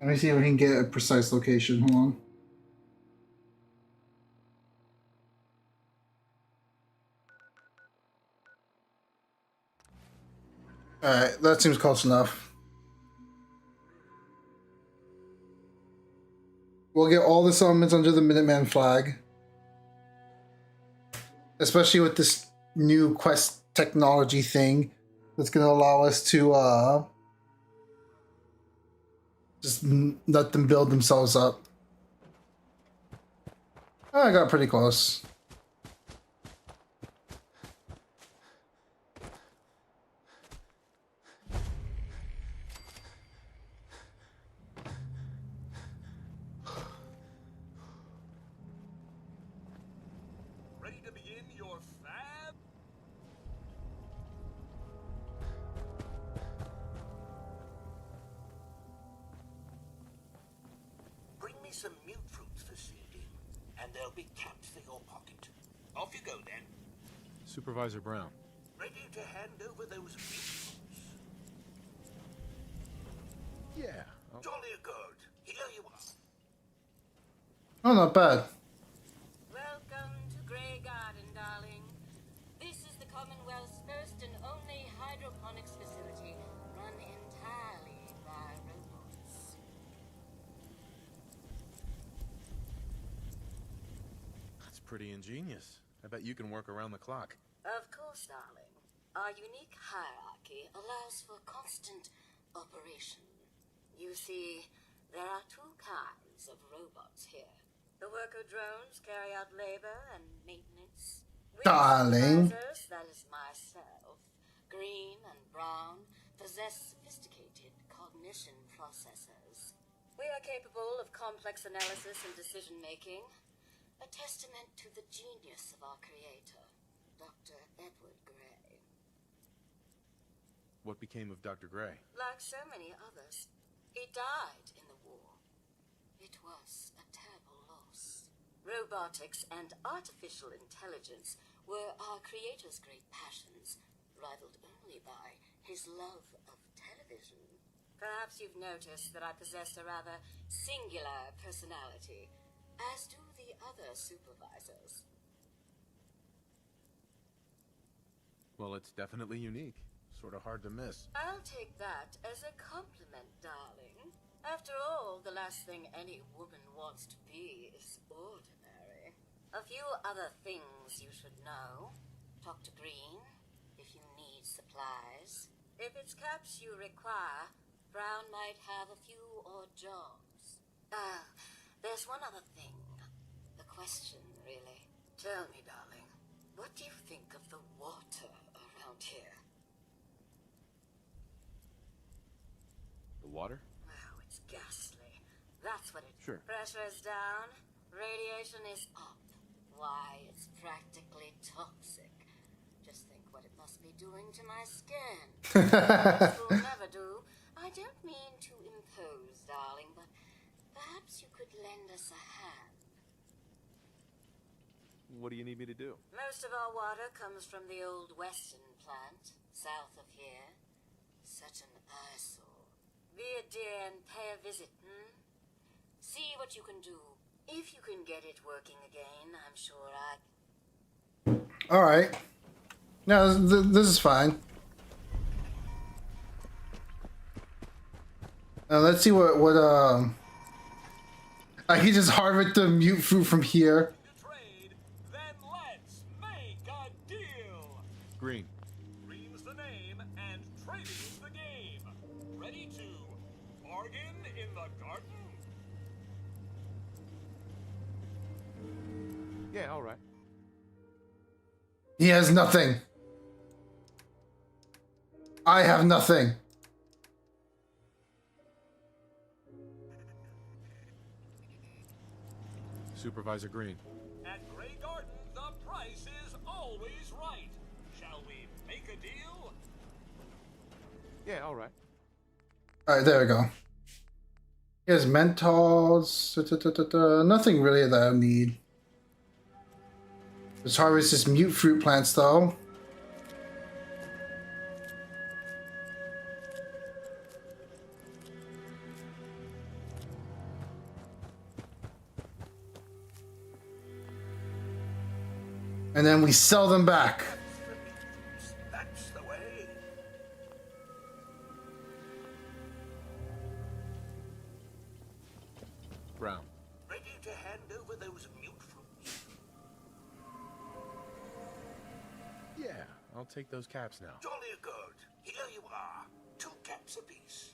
Let me see if we can get a precise location. Hold on. Alright, that seems close enough. We'll get all the settlements under the Minuteman flag. Especially with this new quest technology thing that's going to allow us to just let them build themselves up. Oh, I got pretty close. Ready to begin your fab? Bring me some mute fruits for seeding, and there'll be caps for your pocket. Off you go, then. Supervisor Brown. Ready to hand over those mute fruits? Yeah. Jolly good. Here you are. Oh, not bad. Welcome to Grey Garden, darling. This is the Commonwealth's first and only hydroponics facility, run entirely by robots. That's pretty ingenious. I bet you can work around the clock. Of course, darling. Our unique hierarchy allows for constant operation. You see, there are two kinds of robots here. The worker drones carry out labor and maintenance. We Darling. supervisors, that is myself, Green and Brown, possess sophisticated cognition processors. We are capable of complex analysis and decision-making, a testament to the genius of our creator, Dr. Edward Gray. What became of Dr. Gray? Like so many others, he died in the war. It was a terrible loss. Robotics and artificial intelligence were our creator's great passions, rivaled only by his love of television. Perhaps you've noticed that I possess a rather singular personality, as do the other supervisors. Well, it's definitely unique. Sort of hard to miss. I'll take that as a compliment, darling. After all, the last thing any woman wants to be is ordinary. A few other things you should know. Talk to Green if you need supplies. If it's caps you require, Brown might have a few odd jobs. There's one other thing. A question, really. Tell me, darling, what do you think of the water around here? The water? Oh, it's ghastly. That's what it is. Sure. Pressure's down, radiation is up. Why, it's practically toxic. Just think what it must be doing to my skin. This will never do. I don't mean to impose, darling, but perhaps you could lend us a hand. What do you need me to do? Most of our water comes from the old Weston plant, south of here. Such an eyesore. Be a dear and pay a visit, See what you can do. If you can get it working again, I'm sure All right. No, this is fine. Let's see what I can just harvest the mute fruit from here. Trade, then let's make a deal. Green. Green's the name and trading's the game. Ready to bargain in the garden? Yeah, all right. He has nothing. I have nothing. Supervisor Green. At Grey Garden, the price is always right. Shall we make a deal? Yeah, all right. All right, there we go. He has menthols. Nothing really that I need. Let's harvest this mute fruit plants, though. And then we sell them back. That's the way. Brown. Ready to hand over those mute fruits? Yeah, I'll take those caps now. Jolly good. Here you are. 2 caps apiece.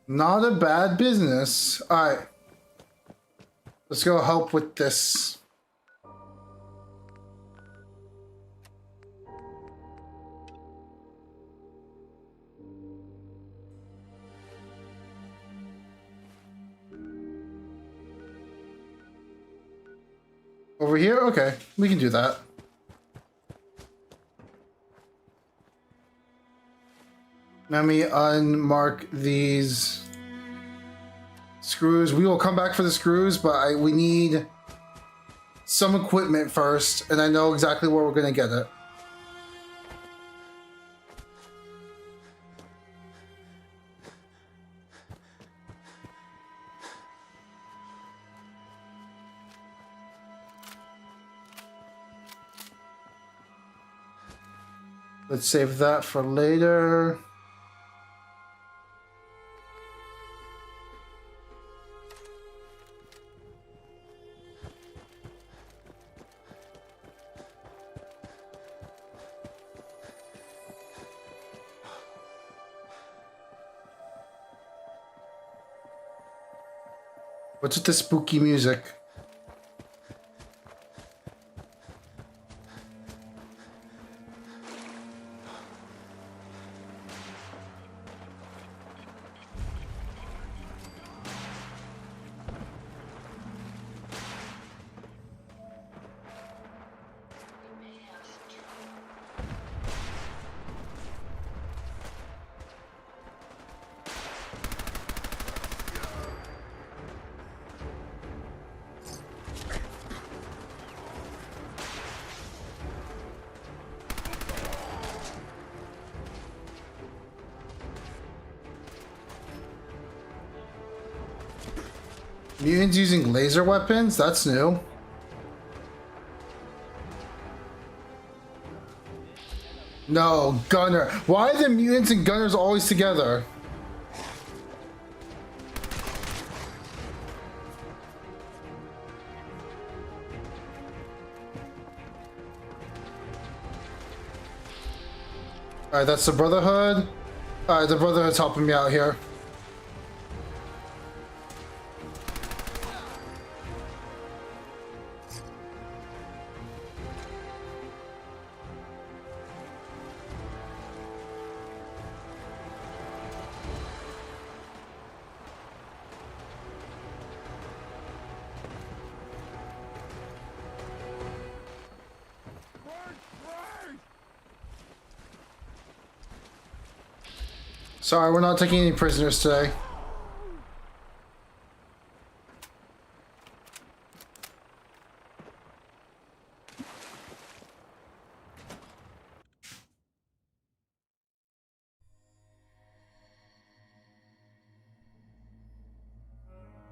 Not a bad business. All right. Let's go help with this. Over here? Okay, we can do that. Let me unmark these screws. We will come back for the screws, but we need some equipment first, and I know exactly where we're going to get it. Let's save that for later. What's with the spooky music? Mutants using laser weapons? That's new. No, Gunner. Why are the mutants and Gunners always together? Alright, that's the Brotherhood. Alright, the Brotherhood's helping me out here. Sorry, we're not taking any prisoners today.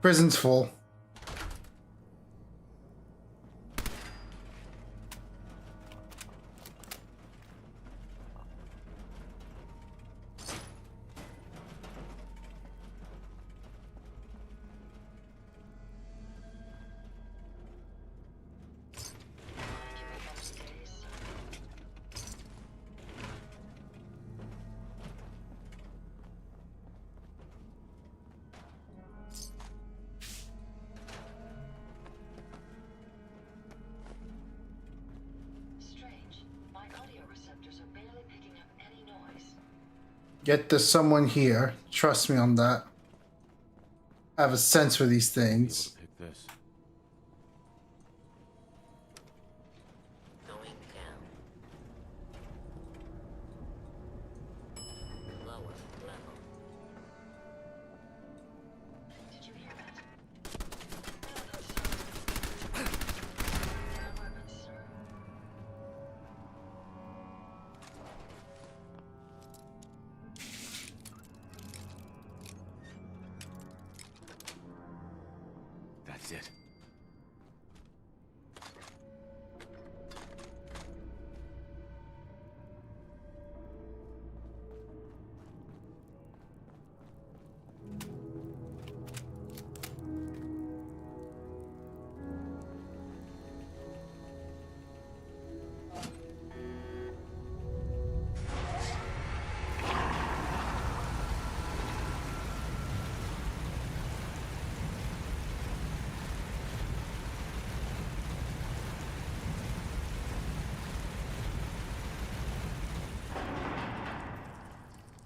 Prison's full. Get to someone here. Trust me on that. I have a sense for these things. Pick this. Going down. Lower level. Did you hear that? That's it.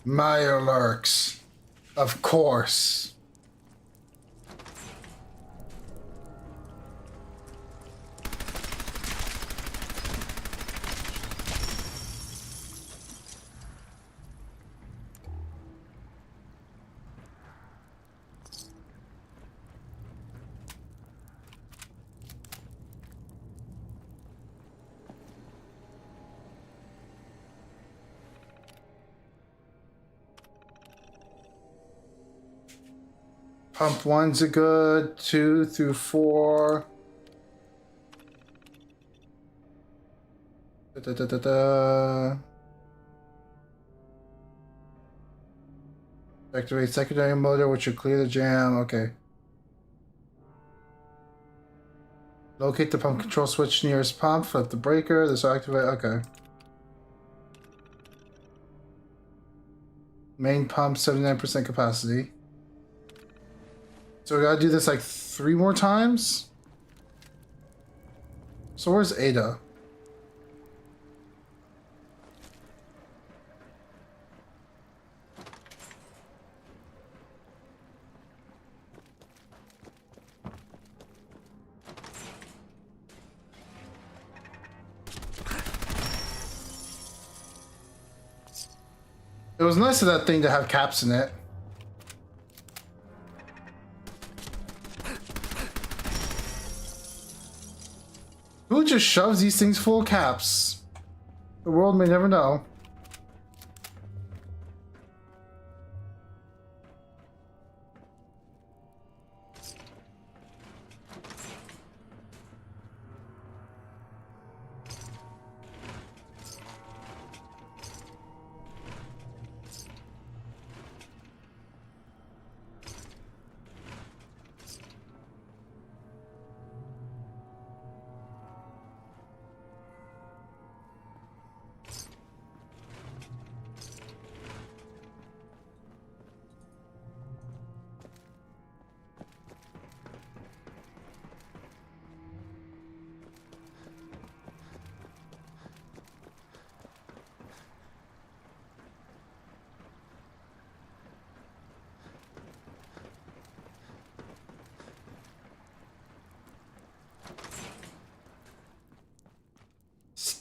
Mirelurks. Of course. Pump 1's a good, 2 through 4. Da. Activate secondary motor, which will clear the jam. Okay. Locate the pump control switch nearest pump. Flip the breaker. This will activate. Okay. Main pump, 79% capacity. So we gotta do this like 3 more times? So where's Ada? It was nice of that thing to have caps in it. Who just shoves these things full of caps? The world may never know.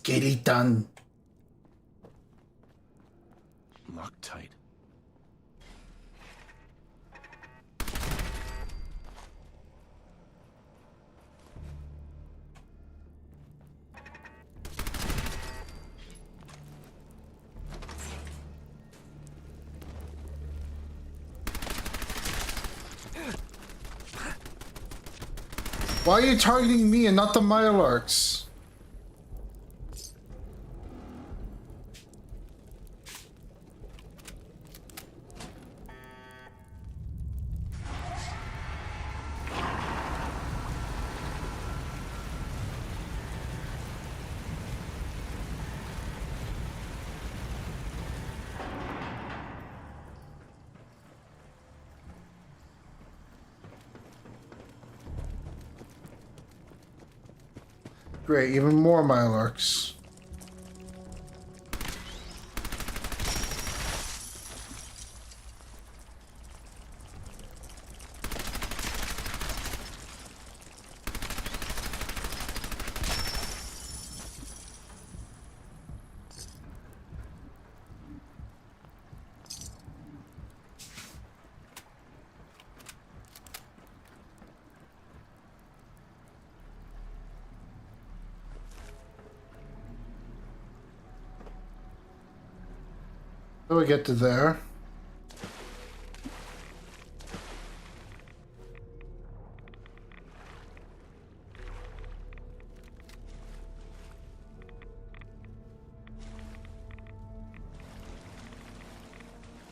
Skeleton. Loctite. Why are you targeting me and not the Mirelurks? Great, even more Mirelurks. How do we get to there?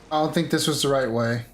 I don't think this was the right way.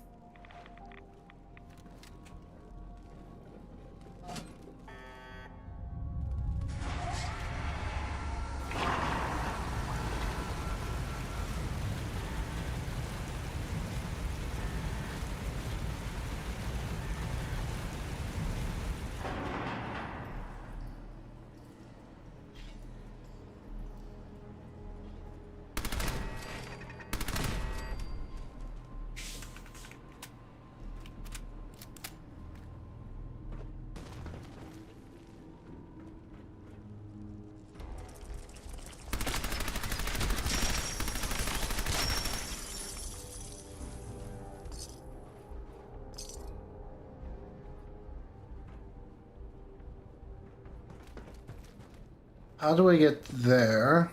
How do I get there?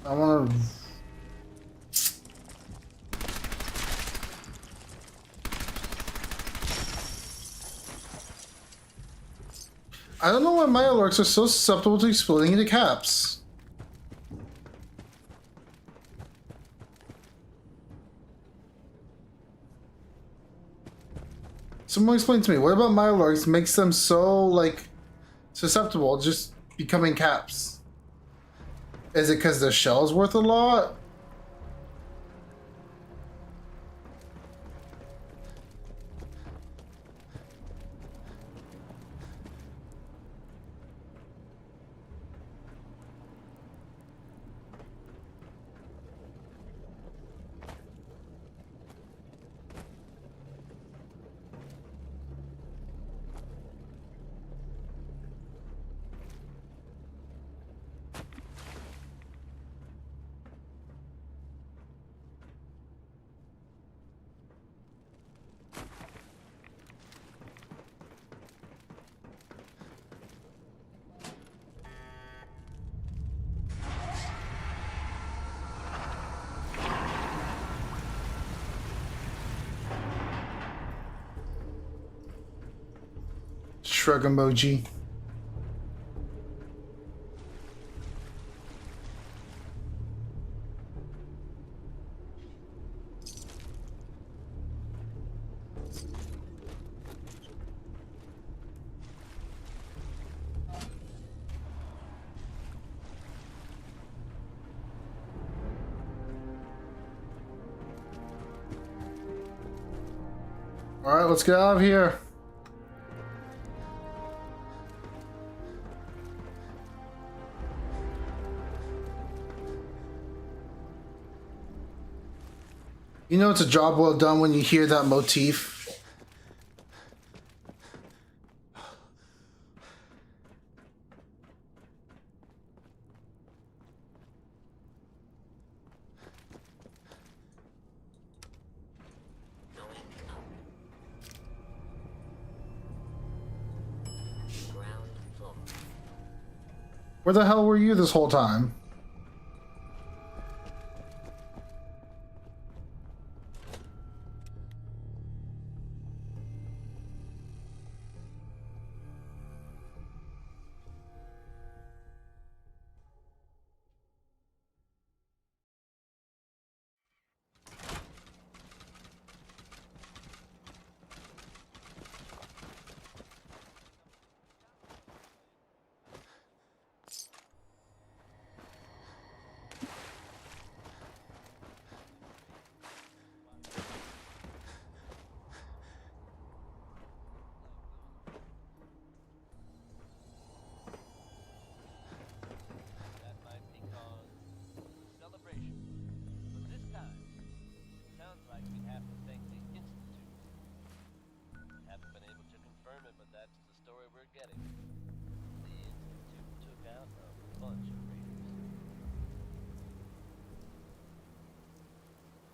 I want to... I don't know why Mirelurks are so susceptible to exploding into caps. Someone explain to me, what about Mirelurks makes them so, like, susceptible to just becoming caps? Is it because the shell's worth a lot? Shrug emoji. All right, let's get out of here. You know it's a job well done when you hear that motif. Where the hell were you this whole time?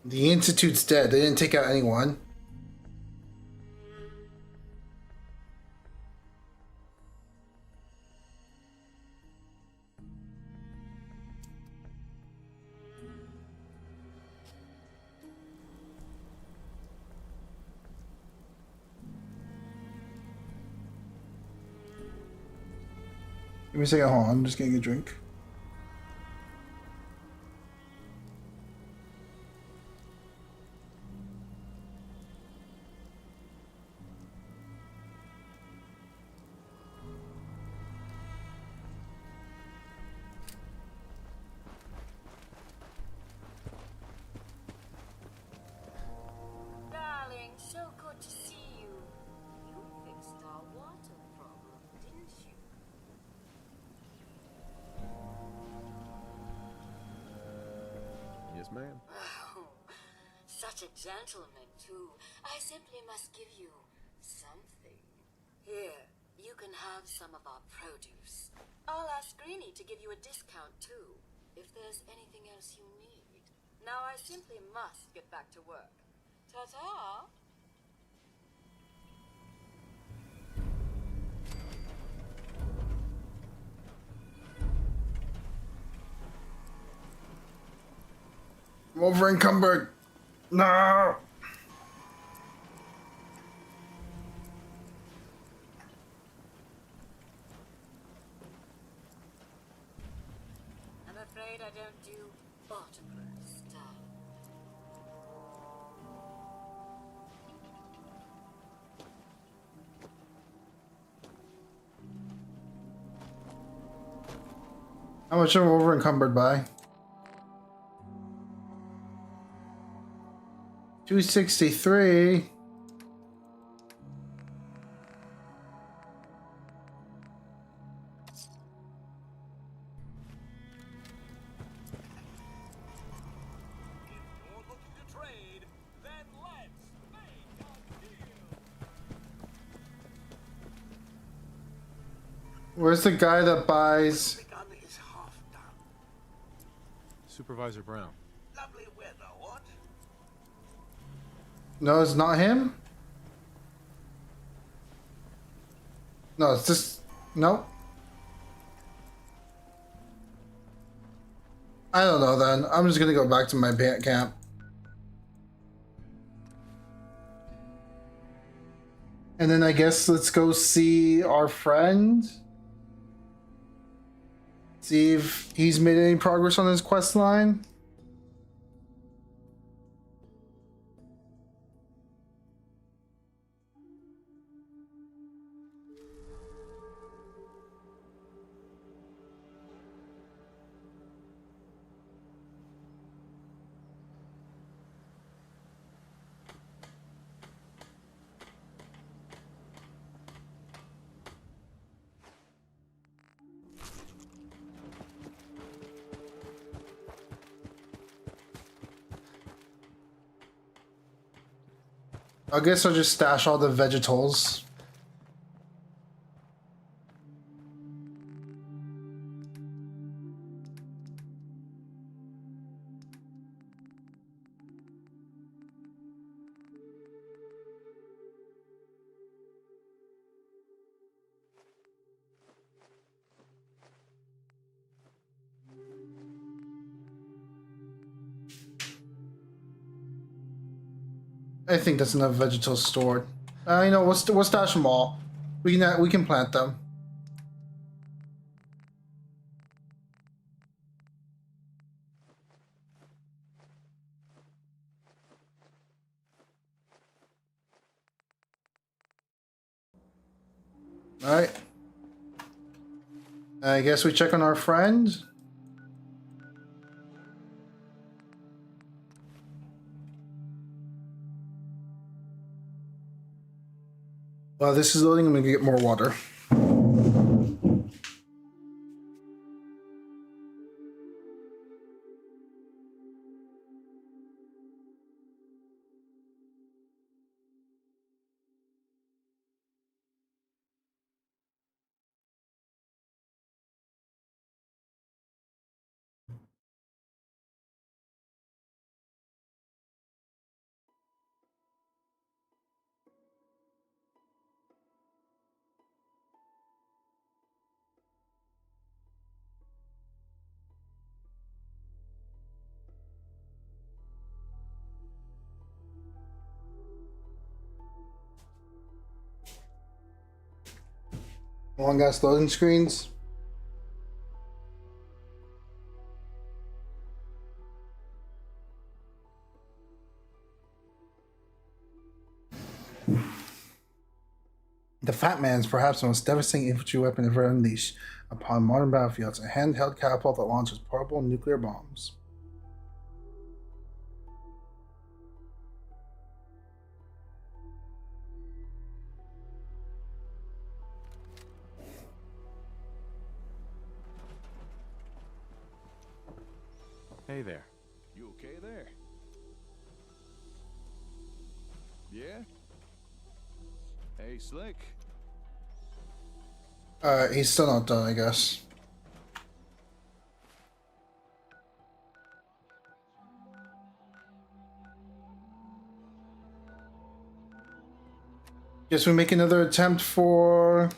The Institute's dead. They didn't take out anyone. Give me a second, hold on. I'm just getting a drink. Darling, so good to see you. You fixed our water problem, didn't you? Yes, ma'am. Oh, such a gentleman, too. I simply must give you something. Here, you can have some of our produce. I'll ask Greenie to give you a discount, too, if there's anything else you need. Now I simply must get back to work. Ta-ta! I'm over encumbered. No. I'm afraid I don't do autographs, darling. How much am I over encumbered by? 263. You're looking to trade, then let's make a deal. Where's the guy that buys? The gun is half done. Supervisor Brown. Lovely weather, what? No, it's not him. No, it's just nope. I don't know then. I'm just gonna go back to my camp. And then I guess let's go see our friend. See if he's made any progress on his quest line. I guess I'll just stash all the vegetables. I think that's enough vegetables stored. You know, we'll stash them all. We can plant them. All right. I guess we check on our friend. While this is loading, I'm gonna get more water. Long gas loading screens. The Fat Man is perhaps the most devastating infantry weapon ever unleashed upon modern battlefields, a handheld catapult that launches portable nuclear bombs. Hey there. You okay there? Yeah? Hey, Slick. He's still not done, I guess. Guess we make another attempt for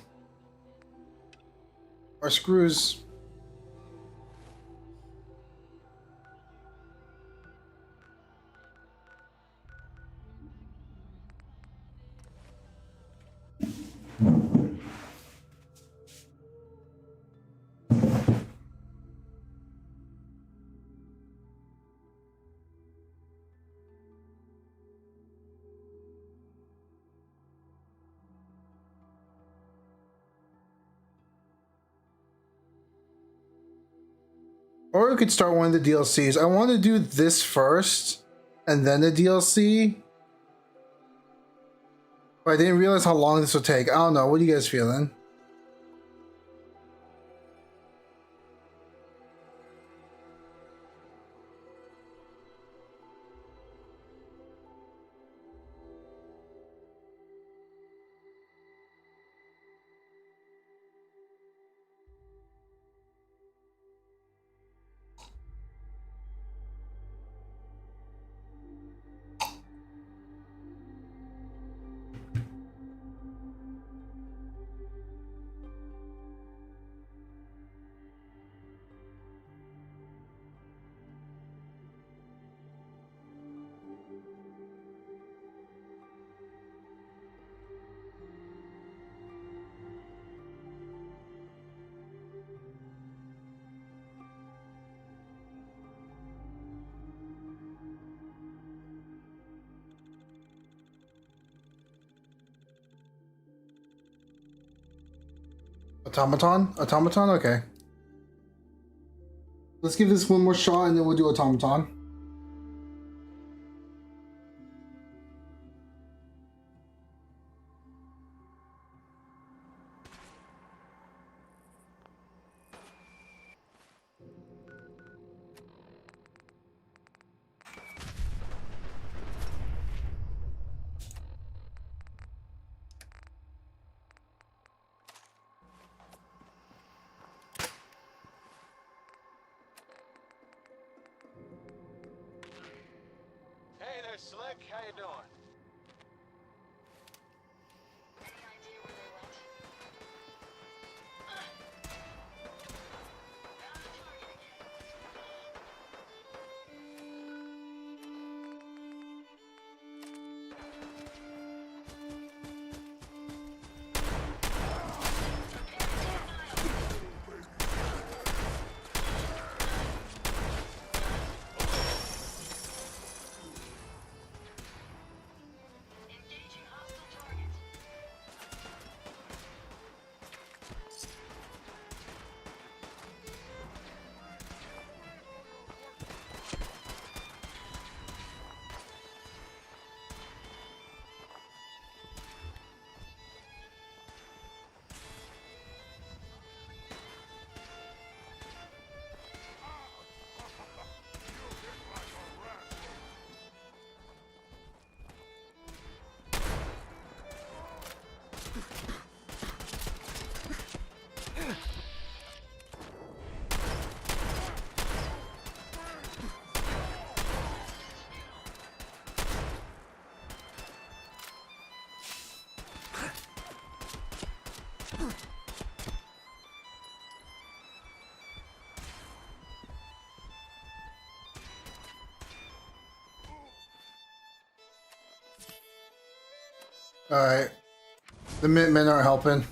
our screws. Or we could start one of the DLCs. I want to do this first, and then the DLC. But I didn't realize how long this would take. I don't know. What are you guys feeling? Automaton? Automaton? Okay. Let's give this one more shot and then we'll do Automaton. Hey there, Slick. How you doing? Any idea where they went? Found the target again. Alright. The Minutemen are helping.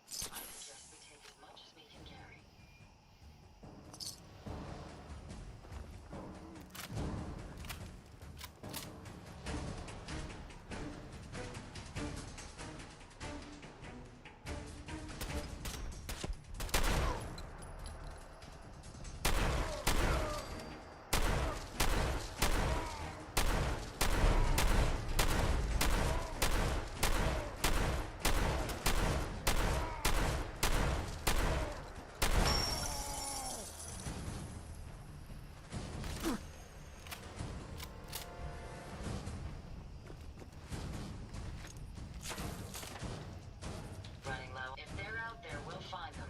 Suggest we take as much as we can carry. Running low. If they're out there, we'll find them.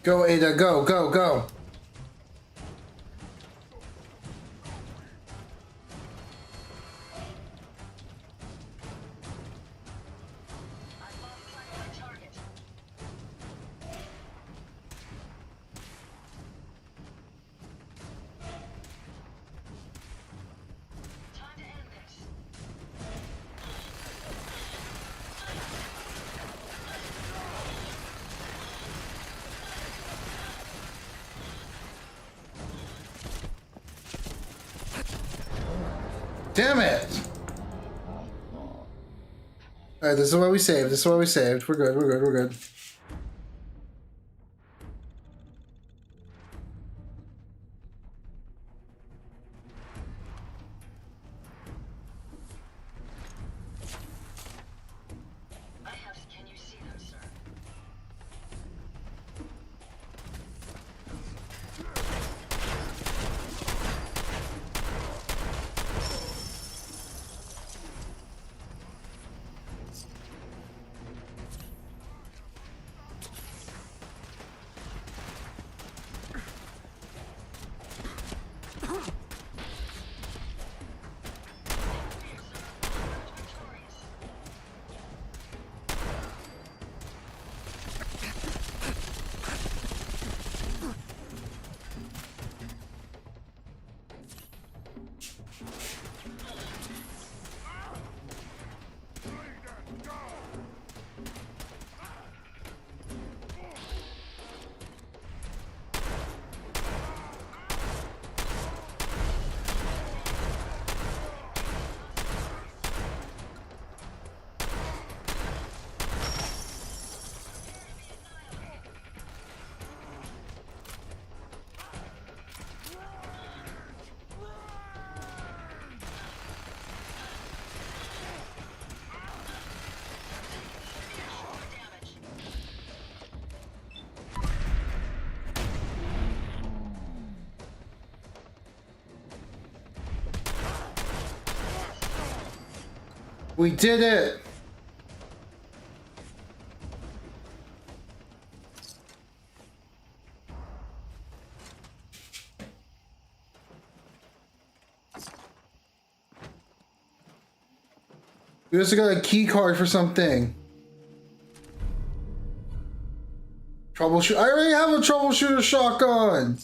Go, Ada, go, go, go. I've lost sight of my target. Time to end this. Damn it! Alright, this is what we saved. This is what we saved. We're good, we're good, we're good. I have. Can you see them, sir? We did it! We also got a key card for something. Troubleshoot. I already have a troubleshooter shotgun!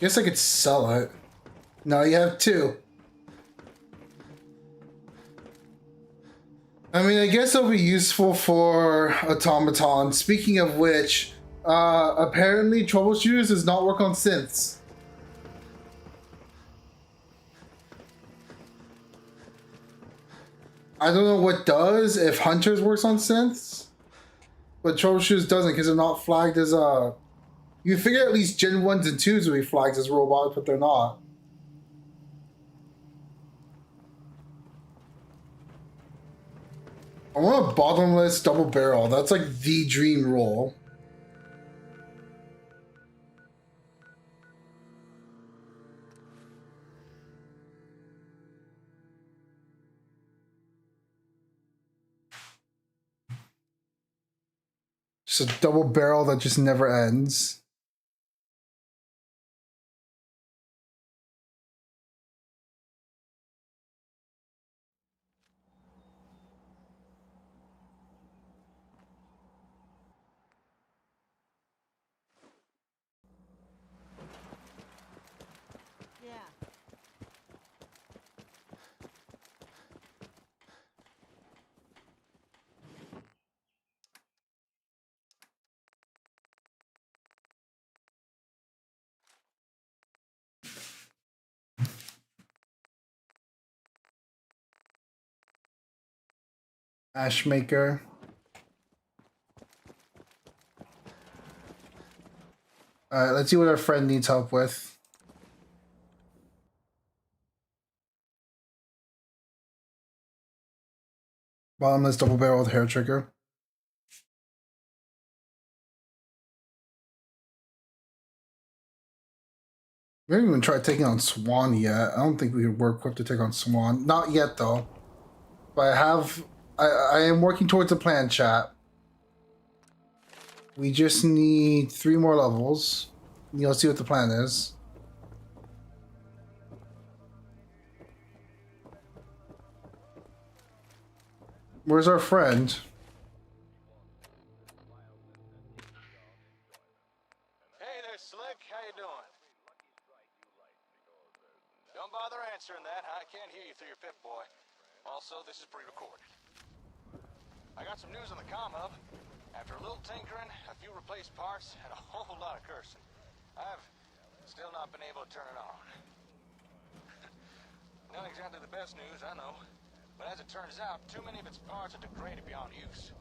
Guess I could sell it. No, you have two. I mean, I guess it'll be useful for automaton. Speaking of which, apparently troubleshooters does not work on synths. I don't know what does if hunters works on synths, but troubleshooters doesn't because they're not flagged as you figure at least Gen 1s and 2s would be flagged as robots, but they're not. I want a bottomless double barrel. That's like the dream roll. Just a double barrel that just never ends. Yeah. Ashmaker. Alright, let's see what our friend needs help with. Bottomless double barreled hair trigger. We haven't even tried taking on Swan yet. I don't think we're equipped to take on Swan. Not yet though. But I am working towards a plan, chat. We just need 3 more levels. You'll see what the plan is. Where's our friend? Hey there, Slick. How you doing? Don't bother answering that. I can't hear you through your Pip-Boy. Also, this is pre-recorded. I got some news on the comm hub. After a little tinkering, a few replaced parts, and a whole lot of cursing, I've still not been able to turn it on. Not exactly the best news, I know. But as it turns out, too many of its parts are degraded beyond use.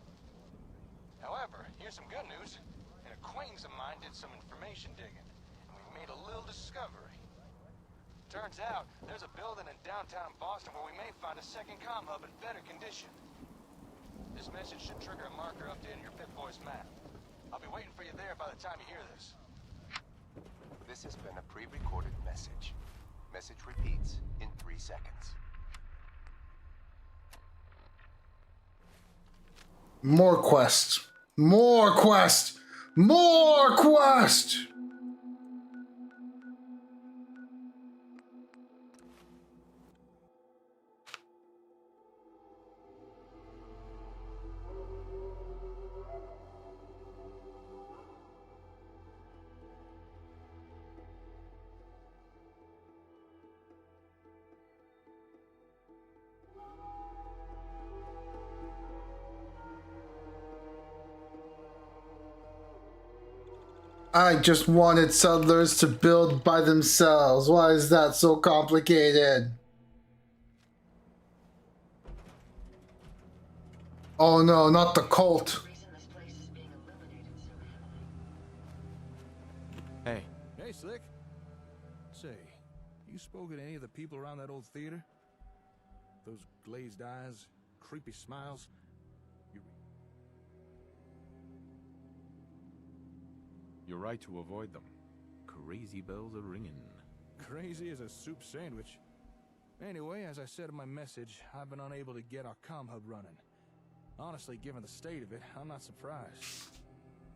However, here's some good news. An acquaintance of mine did some information digging, and we've made a little discovery. Turns out, there's a building in downtown Boston where we may find a second comm hub in better condition. This message should trigger a marker update in your Pip-Boy's map. I'll be waiting for you there by the time you hear this. This has been a pre-recorded message. Message repeats in 3 seconds. More quest. More quest. More quest. I just wanted settlers to build by themselves. Why is that so complicated? Oh no, not the cult. Hey. Hey, Slick. Say, you spoken to any of the people around that old theater? Those glazed eyes, creepy smiles. You're right to avoid them. Crazy bells are ringing. Crazy as a soup sandwich. Anyway, as I said in my message, I've been unable to get our comm hub running. Honestly, given the state of it, I'm not surprised.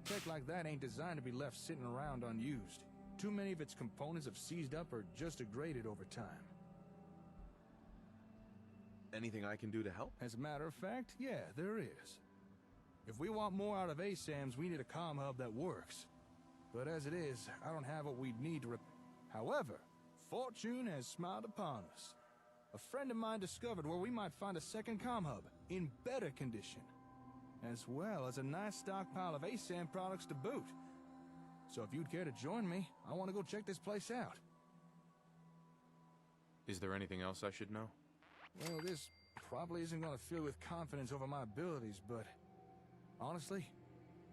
Tech like that ain't designed to be left sitting around unused. Too many of its components have seized up or just degraded over time. Anything I can do to help? As a matter of fact, yeah, there is. If we want more out of ASAMs, we need a comm hub that works. But as it is, I don't have what we'd need to However, fortune has smiled upon us. A friend of mine discovered where we might find a second comm hub in better condition, as well as a nice stockpile of ASAM products to boot. So if you'd care to join me, I want to go check this place out. Is there anything else I should know? Well, this probably isn't going to fill you with confidence over my abilities, but honestly,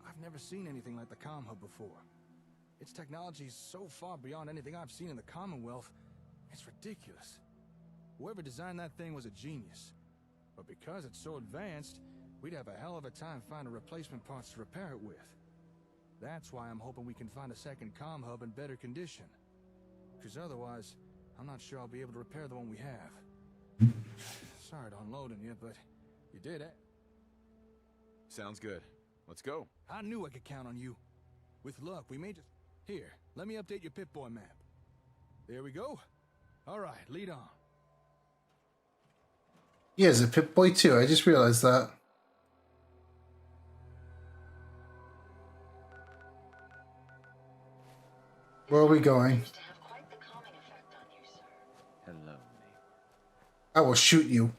I've never seen anything like the comm hub before. Its technology is so far beyond anything I've seen in the Commonwealth, it's ridiculous. Whoever designed that thing was a genius. But because it's so advanced, we'd have a hell of a time finding replacement parts to repair it with. That's why I'm hoping we can find a second comm hub in better condition. Because otherwise, I'm not sure I'll be able to repair the one we have. Sorry to unload on you, but you did it. Sounds good. Let's go. I knew I could count on you. With luck, we may just... Here, let me update your Pip-Boy map. There we go. All right, lead on. He has a Pip-Boy too, I just realized that. Where are we going? To have quite the calming effect on you, sir. Hello, neighbor. I will shoot you.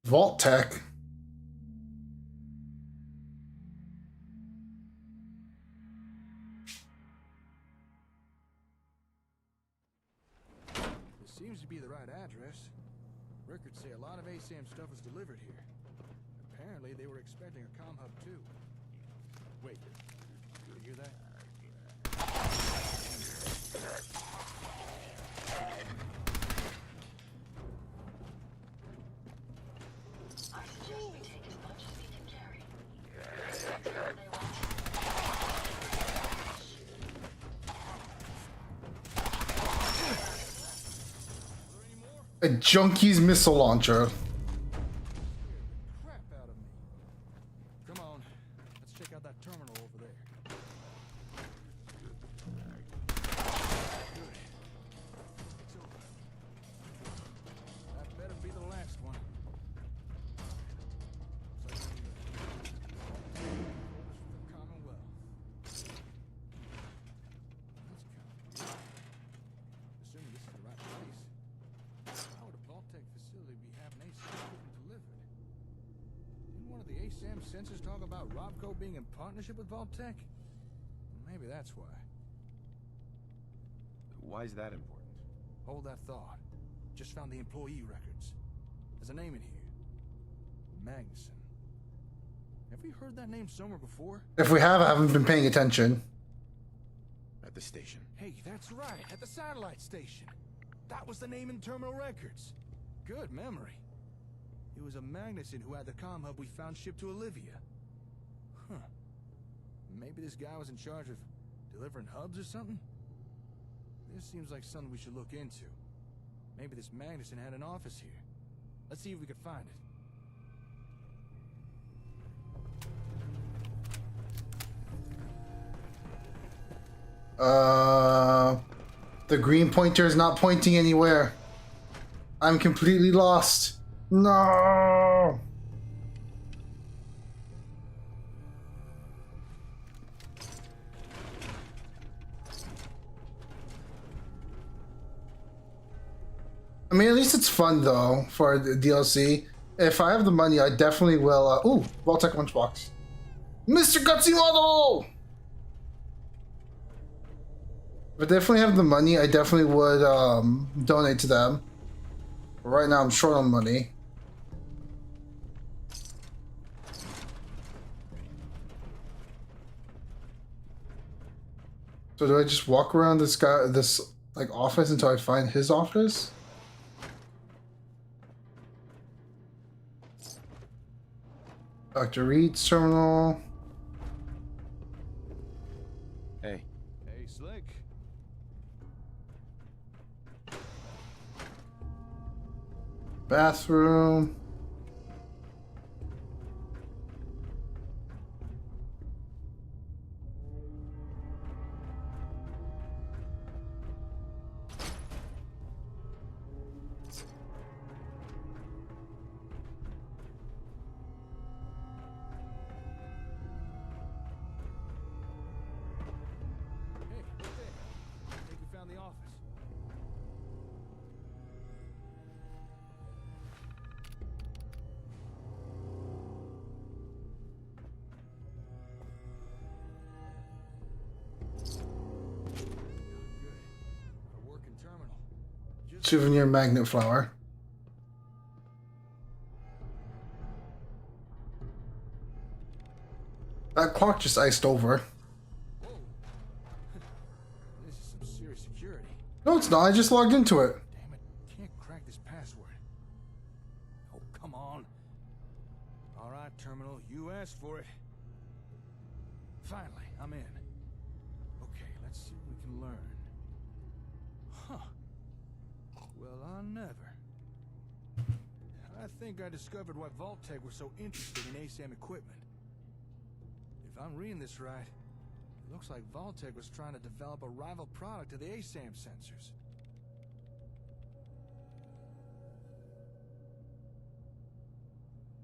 Vault Tech. This seems to be the right address. Records say a lot of ASAM stuff was delivered here. Apparently, they were expecting a comm hub too. Wait, did you hear that? I suggest we take as much as we can carry. They want A Junkie's missile launcher. Crap out of me. Come on, let's check out that terminal over there. Good. It's over. That better be the last one. Looks like we need orders from the Commonwealth. That's kind of weird. Assuming this is the right place. How would a Vault-Tec facility be having ASAM equipment delivered? Didn't one of the ASAM sensors talk about Robco being in partnership with Vault-Tec? Maybe that's why. Why is that important? Hold that thought. Just found the employee records. There's a name in here. Magnuson. Have we heard that name somewhere before? If we have, I haven't been paying attention. At the station. Hey, that's right. At the satellite station. That was the name in terminal records. Good memory. It was a Magnuson who had the comm hub we found shipped to Olivia. Huh. Maybe this guy was in charge of delivering hubs or something? This seems like something we should look into. Maybe this Magnuson had an office here. Let's see if we can find it. The green pointer is not pointing anywhere. I'm completely lost. No. I mean, at least it's fun though for the DLC. If I have the money, I definitely will. Ooh, Vault-Tec lunchbox. Mr. Gutsy Model! If I definitely have the money, I definitely would donate to them. But right now, I'm short on money. So do I just walk around this like office until I find his office? Dr. Reed's terminal. Hey. Hey, Slick. Bathroom. Hey, right there. I think we found the office. Good. A working terminal. Just Souvenir magnet flower. That clock just iced over. whoa. This is some serious security. No, it's not. I just logged into it. Damn it, can't crack this password. Oh, come on. All right, Terminal, you asked for it. Finally, I'm in. Okay, let's see what we can learn. Huh. Well, I never. I think I discovered why Vault-Tec was so interested in ASAM equipment. If I'm reading this right, it looks like Vault-Tec was trying to develop a rival product to the ASAM sensors.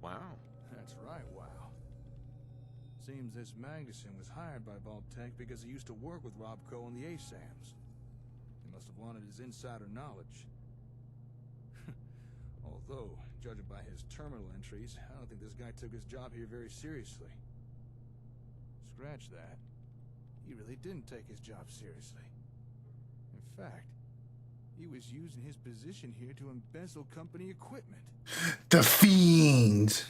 Wow. That's right, wow. Seems this Magnuson was hired by Vault-Tec because he used to work with Robco on the ASAMs. He must have wanted his insider knowledge. Although, judging by his terminal entries, I don't think this guy took his job here very seriously. Scratch that. He really didn't take his job seriously. In fact, he was using his position here to embezzle company equipment. The Fiend.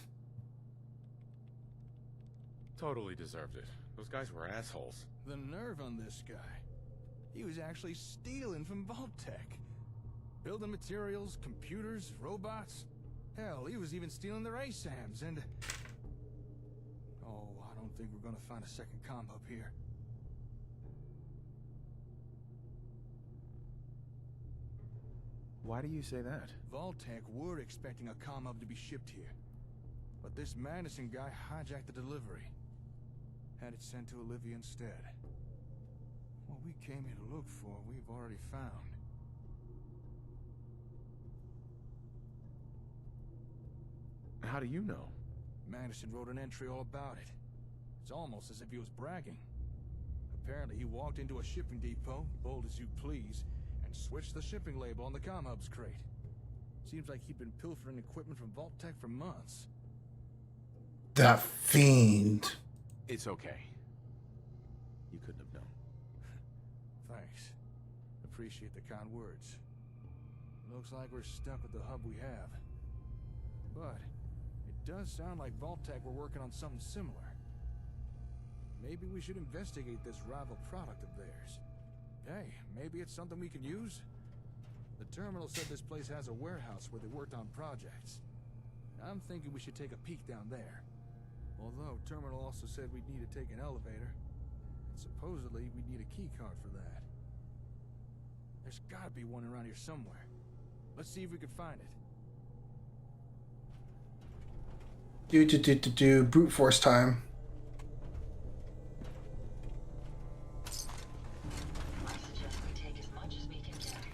Totally deserved it. Those guys were assholes. The nerve on this guy. He was actually stealing from Vault-Tec. Building materials, computers, robots. Hell, he was even stealing their ASAMs and... Oh, I don't think we're gonna find a second comm hub here. Why do you say that? Vault-Tec were expecting a comm hub to be shipped here. But this Madison guy hijacked the delivery. Had it sent to Olivia instead. What we came here to look for, we've already found. How do you know? Madison wrote an entry all about it. It's almost as if he was bragging. Apparently he walked into a shipping depot, bold as you please, and switched the shipping label on the comm hub's crate. Seems like he'd been pilfering equipment from Vault-Tec for months. The Fiend. It's okay. You couldn't have known. Thanks. Appreciate the kind words. Looks like we're stuck with the hub we have. But it does sound like Vault-Tec were working on something similar. Maybe we should investigate this rival product of theirs. Hey, maybe it's something we can use? The Terminal said this place has a warehouse where they worked on projects. I'm thinking we should take a peek down there. Although Terminal also said we'd need to take an elevator. And supposedly we'd need a key card for that. There's gotta be one around here somewhere. Let's see if we can find it. Brute force time. I suggest we take as much as we can carry.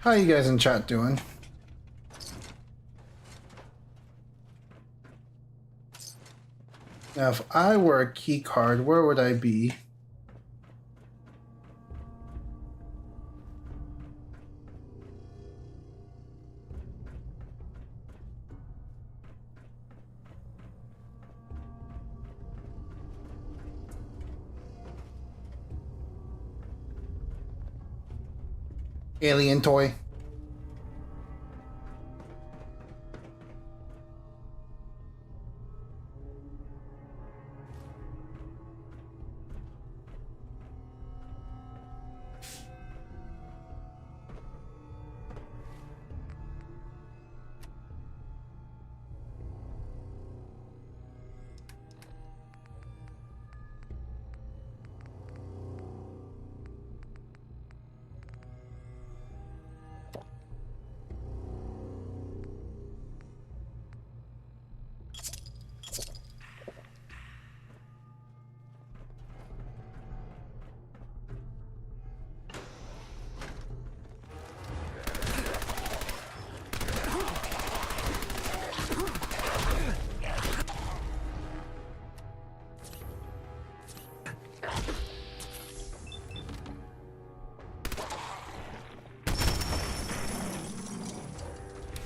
How you guys in chat doing? Now, if I were a key card, where would I be? Alien toy.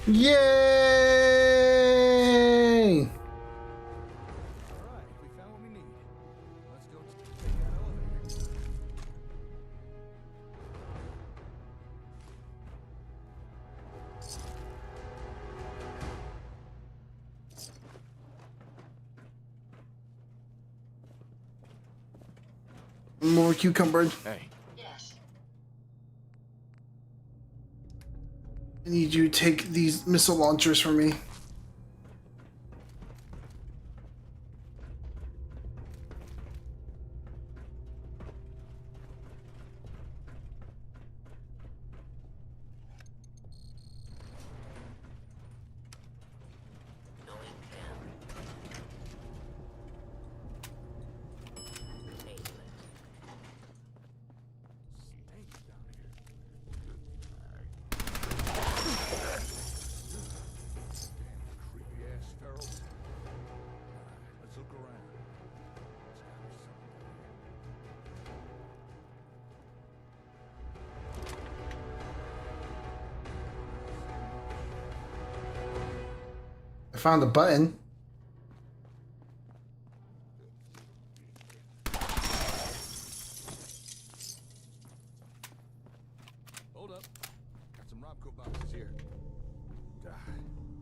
Yay! Alright, we found what we need. Let's go take that elevator. More cucumber. Hey. Yes. I need you to take these missile launchers for me. Going down. Aimless. Stinks down here. Damn creepy ass ferals. Let's look around. There's gotta be something here. I found the button. Hold up. Got some Robco boxes here.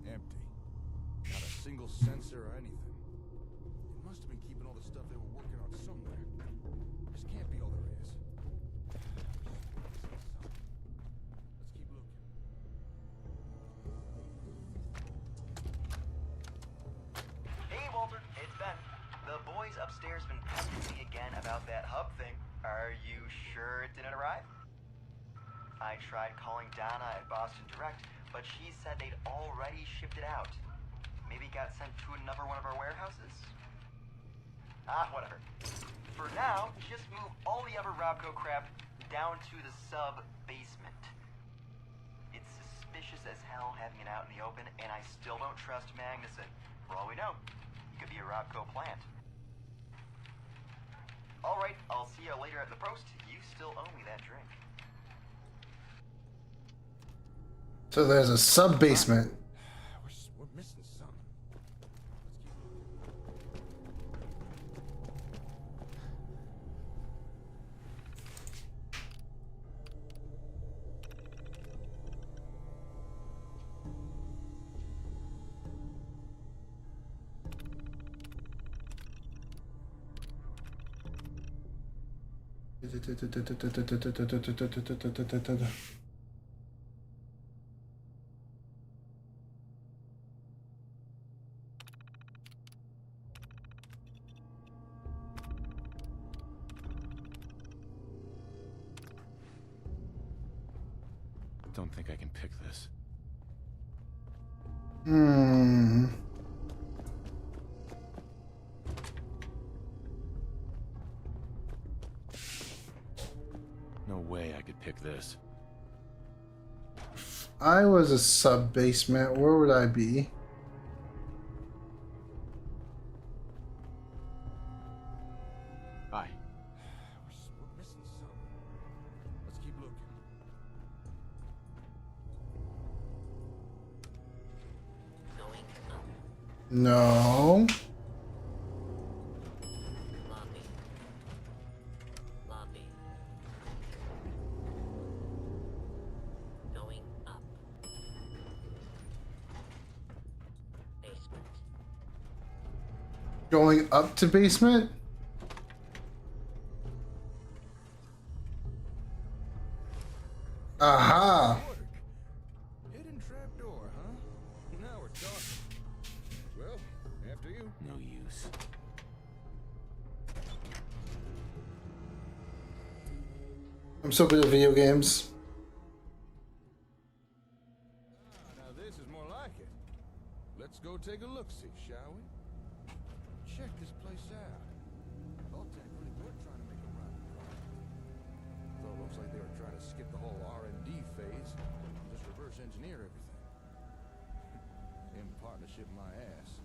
Empty. Not a single sensor or anything. They must have been keeping all the stuff they were working on somewhere. This can't be all there is. Let's keep looking. Hey, Walter, it's Ben. The boys upstairs been pestering me again about that hub thing. Are you sure it didn't arrive? I tried calling Donna at Boston Direct, but she said they'd already shipped it out. Maybe it got sent to another one of our warehouses? Ah, whatever. For now, just move all the other Robco crap down to the sub-basement. It's suspicious as hell having it out in the open, and I still don't trust Magnuson. For all we know, he could be a Robco plant. Alright, I'll see you later at the post. You still owe me that drink. So there's a sub basement. We're missing something. Let's keep looking. Don't think I can pick this. Hmm. No way I could pick this. I was a sub basement. Where would I be? Hi. We're missing something. Let's keep looking. Going up. No. Lobby. Lobby. Going up. Basement. Going up to basement? Aha! Work. Hidden trapdoor, huh? Now we're talking. Well, after you. No use. I'm so good at video games. Now this is more like it. Let's go take a look-see, shall we? Check this place out. Vault-Tec really were trying to make a run. Though it looks like they were trying to skip the whole R&D phase and just reverse engineer everything. In partnership, my ass.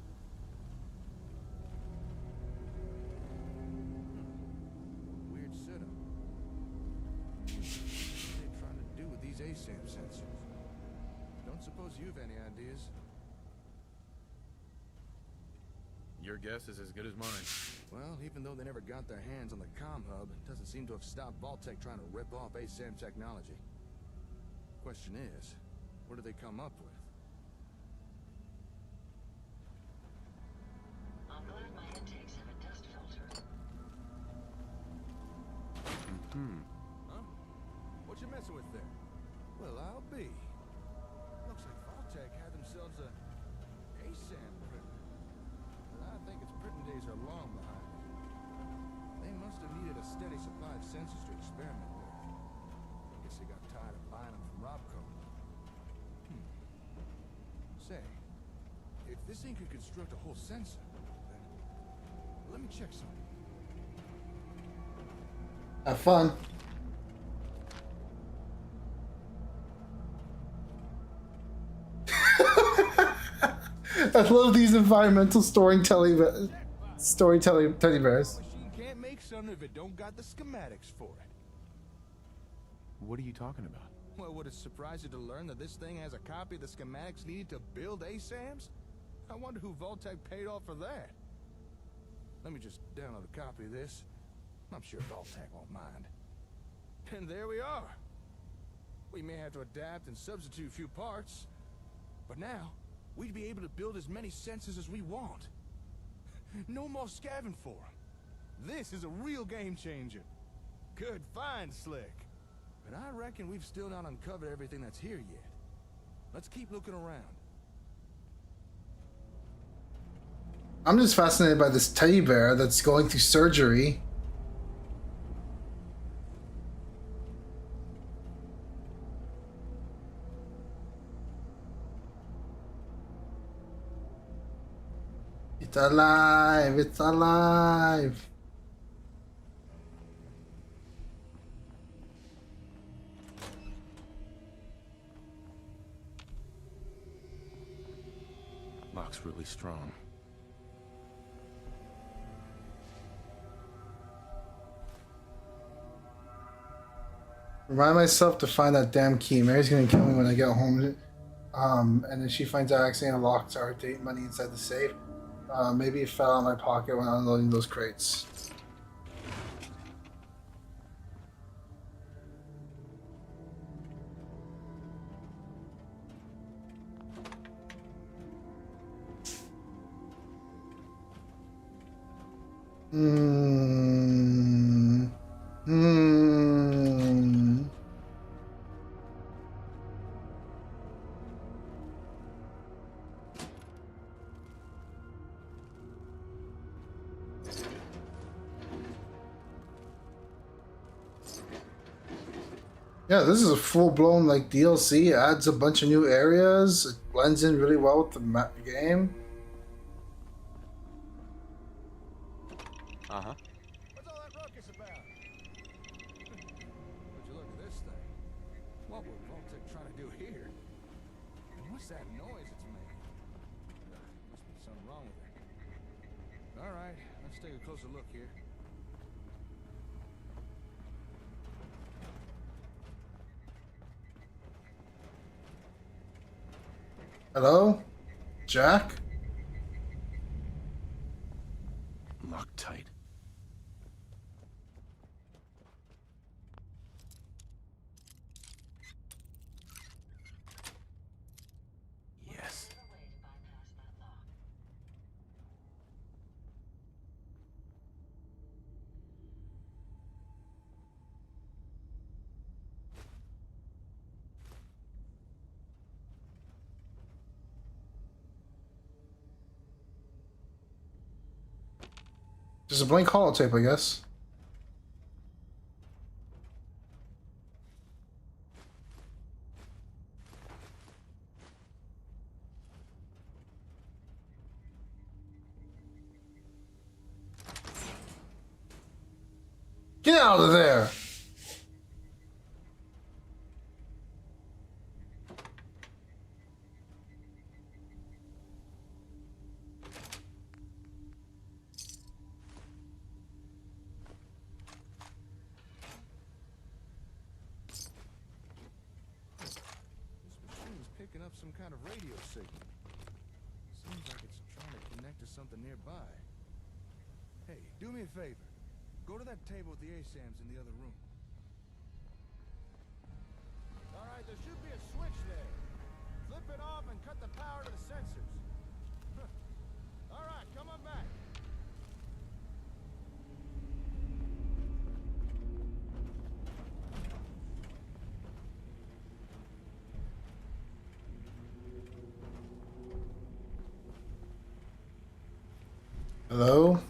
Weird setup. What are they trying to do with these ASAM sensors? Don't suppose you've any ideas? Your guess is as good as mine. Well, even though they never got their hands on the comm hub, it doesn't seem to have stopped Vault-Tec trying to rip off ASAM technology. Question is, what do they come up with? I'm glad my intakes have a dust filter. Huh? What you messing with there? Well, I'll be. Looks like Vault-Tec had themselves a ASAM printer. Well, I think its printing days are long behind it. They must have needed a steady supply of sensors to experiment with. I guess they got tired of buying them from Robco. Say, if this thing could construct a whole sensor, then let me check something. Have fun. I love these environmental storytelling teddy bears. Machine can't make something if it don't got the schematics for it. What are you talking about? Well, would it surprise you to learn that this thing has a copy of the schematics needed to build ASAMs? I wonder who Vault-Tec paid off for that. Let me just download a copy of this. I'm sure Vault-Tec won't mind. And there we are. We may have to adapt and substitute a few parts, but now we'd be able to build as many sensors as we want. No more scavenging for them. This is a real game changer. Good find, Slick. But I reckon we've still not uncovered everything that's here yet. Let's keep looking around. I'm just fascinated by this teddy bear that's going through surgery. It's alive! It's alive! Lock's really strong. Remind myself to find that damn key. Mary's gonna kill me when I get home. And then she finds out I accidentally locked our date money inside the safe. Maybe it fell out of my pocket when unloading those crates. Yeah, this is a full-blown like DLC. It adds a bunch of new areas. It blends in really well with the game. Uh-huh. What's all that ruckus about? Would you look at this thing? What would Vault-Tec trying to do here? And what's that noise it's making? Must be something wrong with it. All right, let's take a closer look here. Hello? Jack? Locked tight. Yes. There's a blank holotape, I guess. Get out of there! Picking up some kind of radio signal. Seems like it's trying to connect to something nearby. Hey, do me a favor. Go to that table with the ASAMs in the other room. All right, there should be a switch there. Flip it off and cut the power to the sensors. All right, come on back. Hello?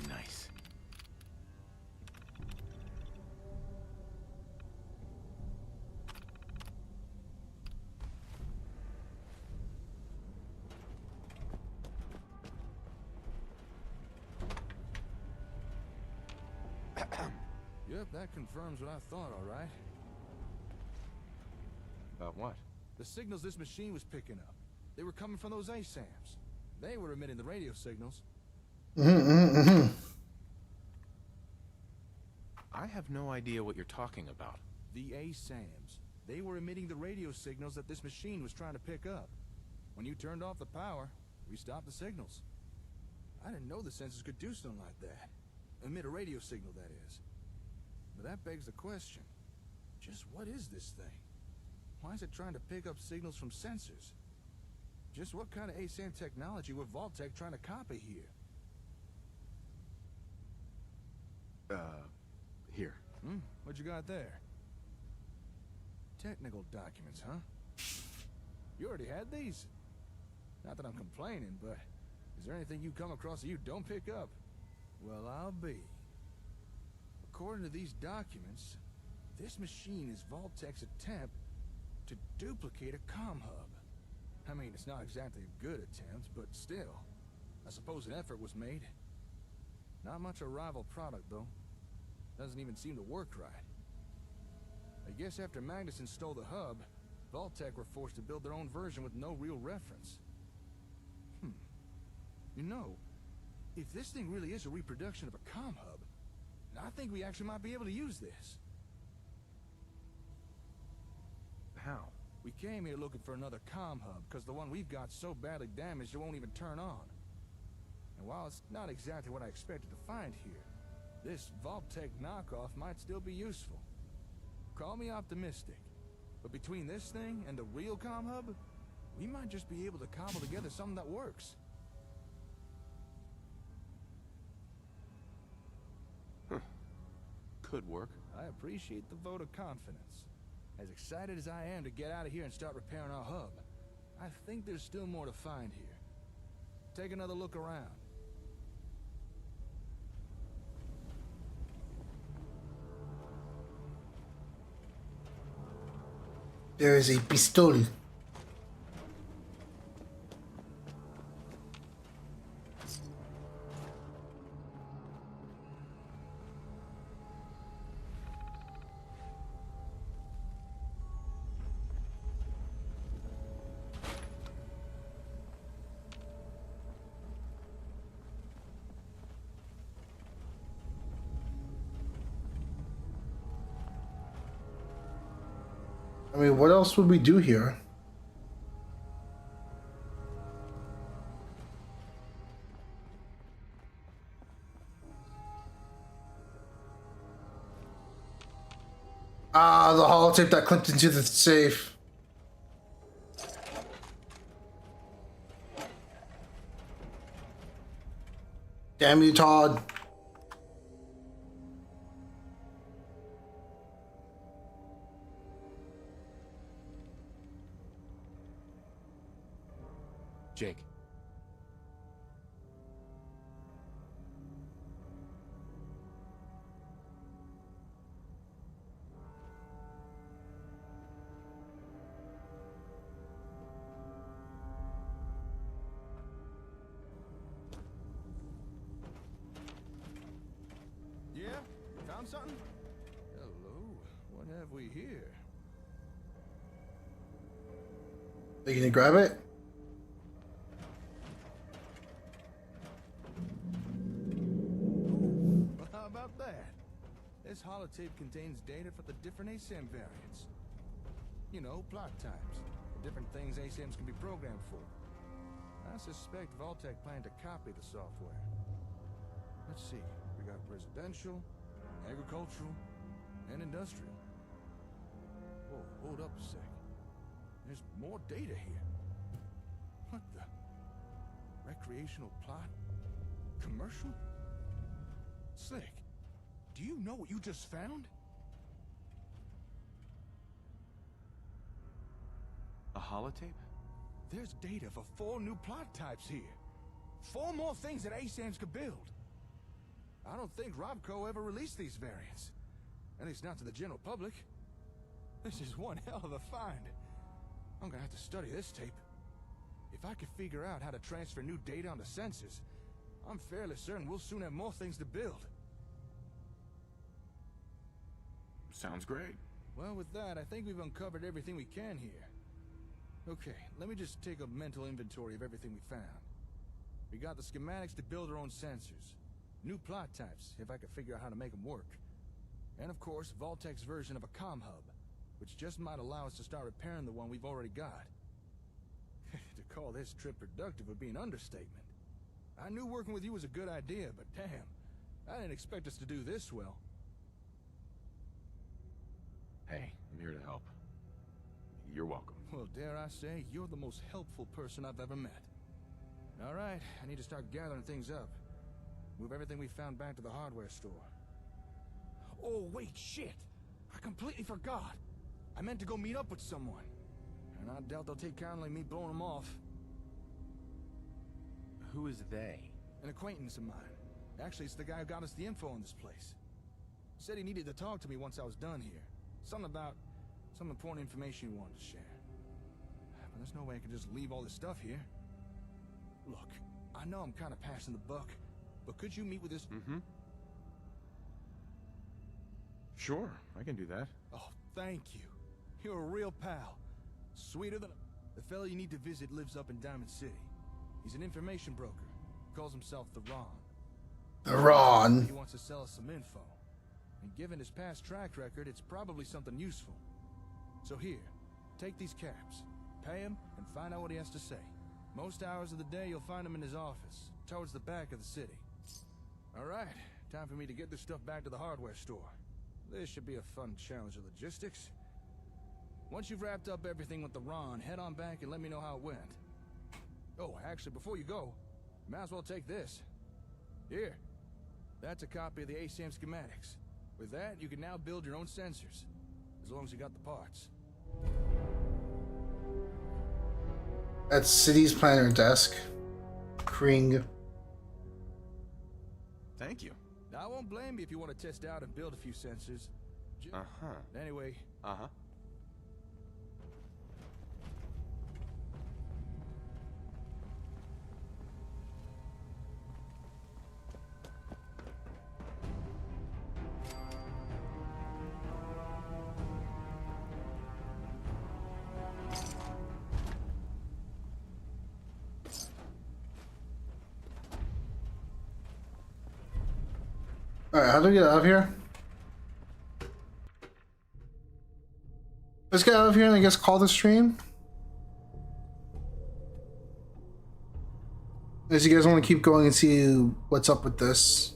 Nice. Yep, that confirms what I thought, all right. About what? The signals this machine was picking up. They were coming from those ASAMs. They were emitting the radio signals. I have no idea what you're talking about. The ASAMs. They were emitting the radio signals that this machine was trying to pick up. When you turned off the power, we stopped the signals. I didn't know the sensors could do something like that. Emit a radio signal, that is. But that begs the question. Just what is this thing? Why is it trying to pick up signals from sensors? Just what kind of ASAM technology were Vault-Tec trying to copy here? Here. What you got there? Technical documents, huh? You already had these? Not that I'm complaining, but is there anything you come across that you don't pick up? Well, I'll be. According to these documents, this machine is Vault-Tec's attempt to duplicate a comm hub. I mean, it's not exactly a good attempt, but still, I suppose an effort was made. Not much a rival product, though. Doesn't even seem to work right. I guess after Magnuson stole the hub, Vault-Tec were forced to build their own version with no real reference. You know, if this thing really is a reproduction of a comm hub, I think we actually might be able to use this. How? We came here looking for another comm hub, because the one we've got so badly damaged it won't even turn on. And while it's not exactly what I expected to find here, this Vault-Tec knockoff might still be useful. Call me optimistic, but between this thing and the real comm hub, we might just be able to cobble together something that works. Could work. I appreciate the vote of confidence. As excited as I am to get out of here and start repairing our hub, I think there's still more to find here. Take another look around. There is a pistol. I mean, what else would we do here? Ah, the holotape that clipped into the safe. Damn you, Todd. Jake. Yeah? Found something? Hello? What have we here? Are you gonna grab it? Well, how about that? This holotape contains data for the different ASAM variants. You know, plot types. The different things ASAMs can be programmed for. I suspect Vault-Tec planned to copy the software. Let's see. We got residential, agricultural, and industrial. Whoa, hold up a sec. There's more data here. What the? Recreational plot? Commercial? Slick, do you know what you just found? A holotape? There's data for 4 new plot types here. 4 more things that ASAMs could build. I don't think Robco ever released these variants. At least not to the general public. This is one hell of a find. I'm gonna have to study this tape. If I could figure out how to transfer new data onto sensors, I'm fairly certain we'll soon have more things to build. Sounds great. Well, with that, I think we've uncovered everything we can here. Okay, let me just take a mental inventory of everything we found. We got the schematics to build our own sensors. New plot types, if I could figure out how to make them work. And of course, Vault-Tec's version of a comm hub, which just might allow us to start repairing the one we've already got. To call this trip productive would be an understatement. I knew working with you was a good idea, but damn, I didn't expect us to do this well. Hey, I'm here to help. You're welcome. Well, dare I say, you're the most helpful person I've ever met. All right, I need to start gathering things up. Move everything we found back to the hardware store. Oh, wait, shit! I completely forgot! I meant to go meet up with someone. And I doubt they'll take kindly me blowing them off. Who is they? An acquaintance of mine. Actually, it's the guy who got us the info on this place. Said he needed to talk to me once I was done here. Something about some important information he wanted to share. But there's no way I can just leave all this stuff here. Look, I know I'm kind of passing the buck, but could you meet with this... Mm-hmm. Sure, I can do that. Oh, thank you. You're a real pal. Sweeter than... The fellow you need to visit lives up in Diamond City. He's an information broker. Calls himself the Ron. The Ron. He wants to sell us some info. And given his past track record, it's probably something useful. So here, take these caps. Pay him and find out what he has to say. Most hours of the day you'll find him in his office, towards the back of the city. Alright, time for me to get this stuff back to the hardware store. This should be a fun challenge of logistics. Once you've wrapped up everything with the Ron, head on back and let me know how it went. Oh, actually, before you go, you might as well take this. Here. That's a copy of the ASAM schematics. With that, you can now build your own sensors. As long as you got the parts. At City's planner desk. Kring. Thank you. I won't blame you if you want to test out and build a few sensors. Uh-huh. Anyway. Uh-huh. Alright, how do we get out of here? Let's get out of here and I guess call the stream. As you guys want to keep going and see what's up with this.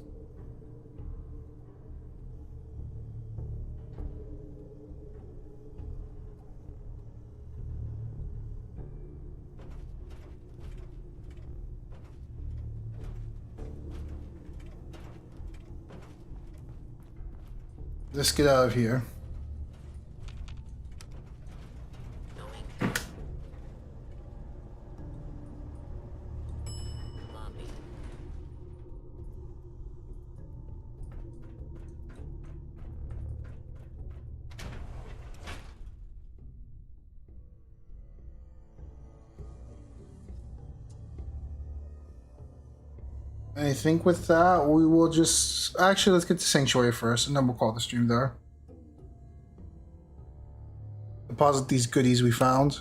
Let's get out of here. I think with that, we will just... Actually, let's get to Sanctuary first, and then we'll call the stream there. Deposit these goodies we found.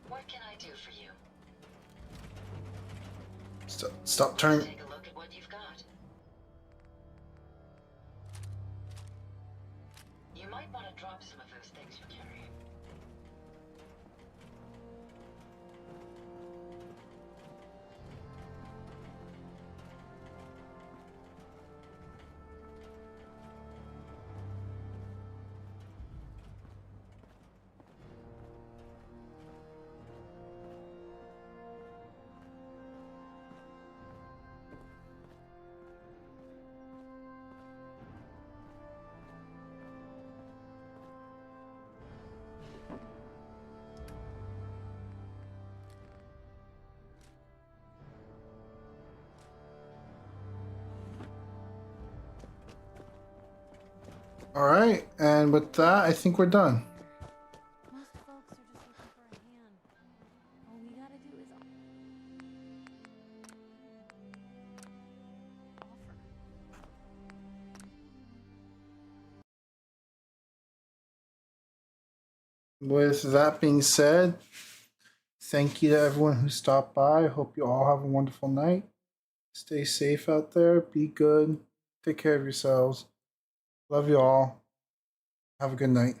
What can I do for you? Stop turning. Take a look at what you've got. You might want to drop some of those things you're carrying. All right, and with that, I think we're done. Most folks are just looking for a hand. All we gotta do is offer. With that being said, thank you to everyone who stopped by. Hope you all have a wonderful night. Stay safe out there. Be good. Take care of yourselves. Love you all. Have a good night.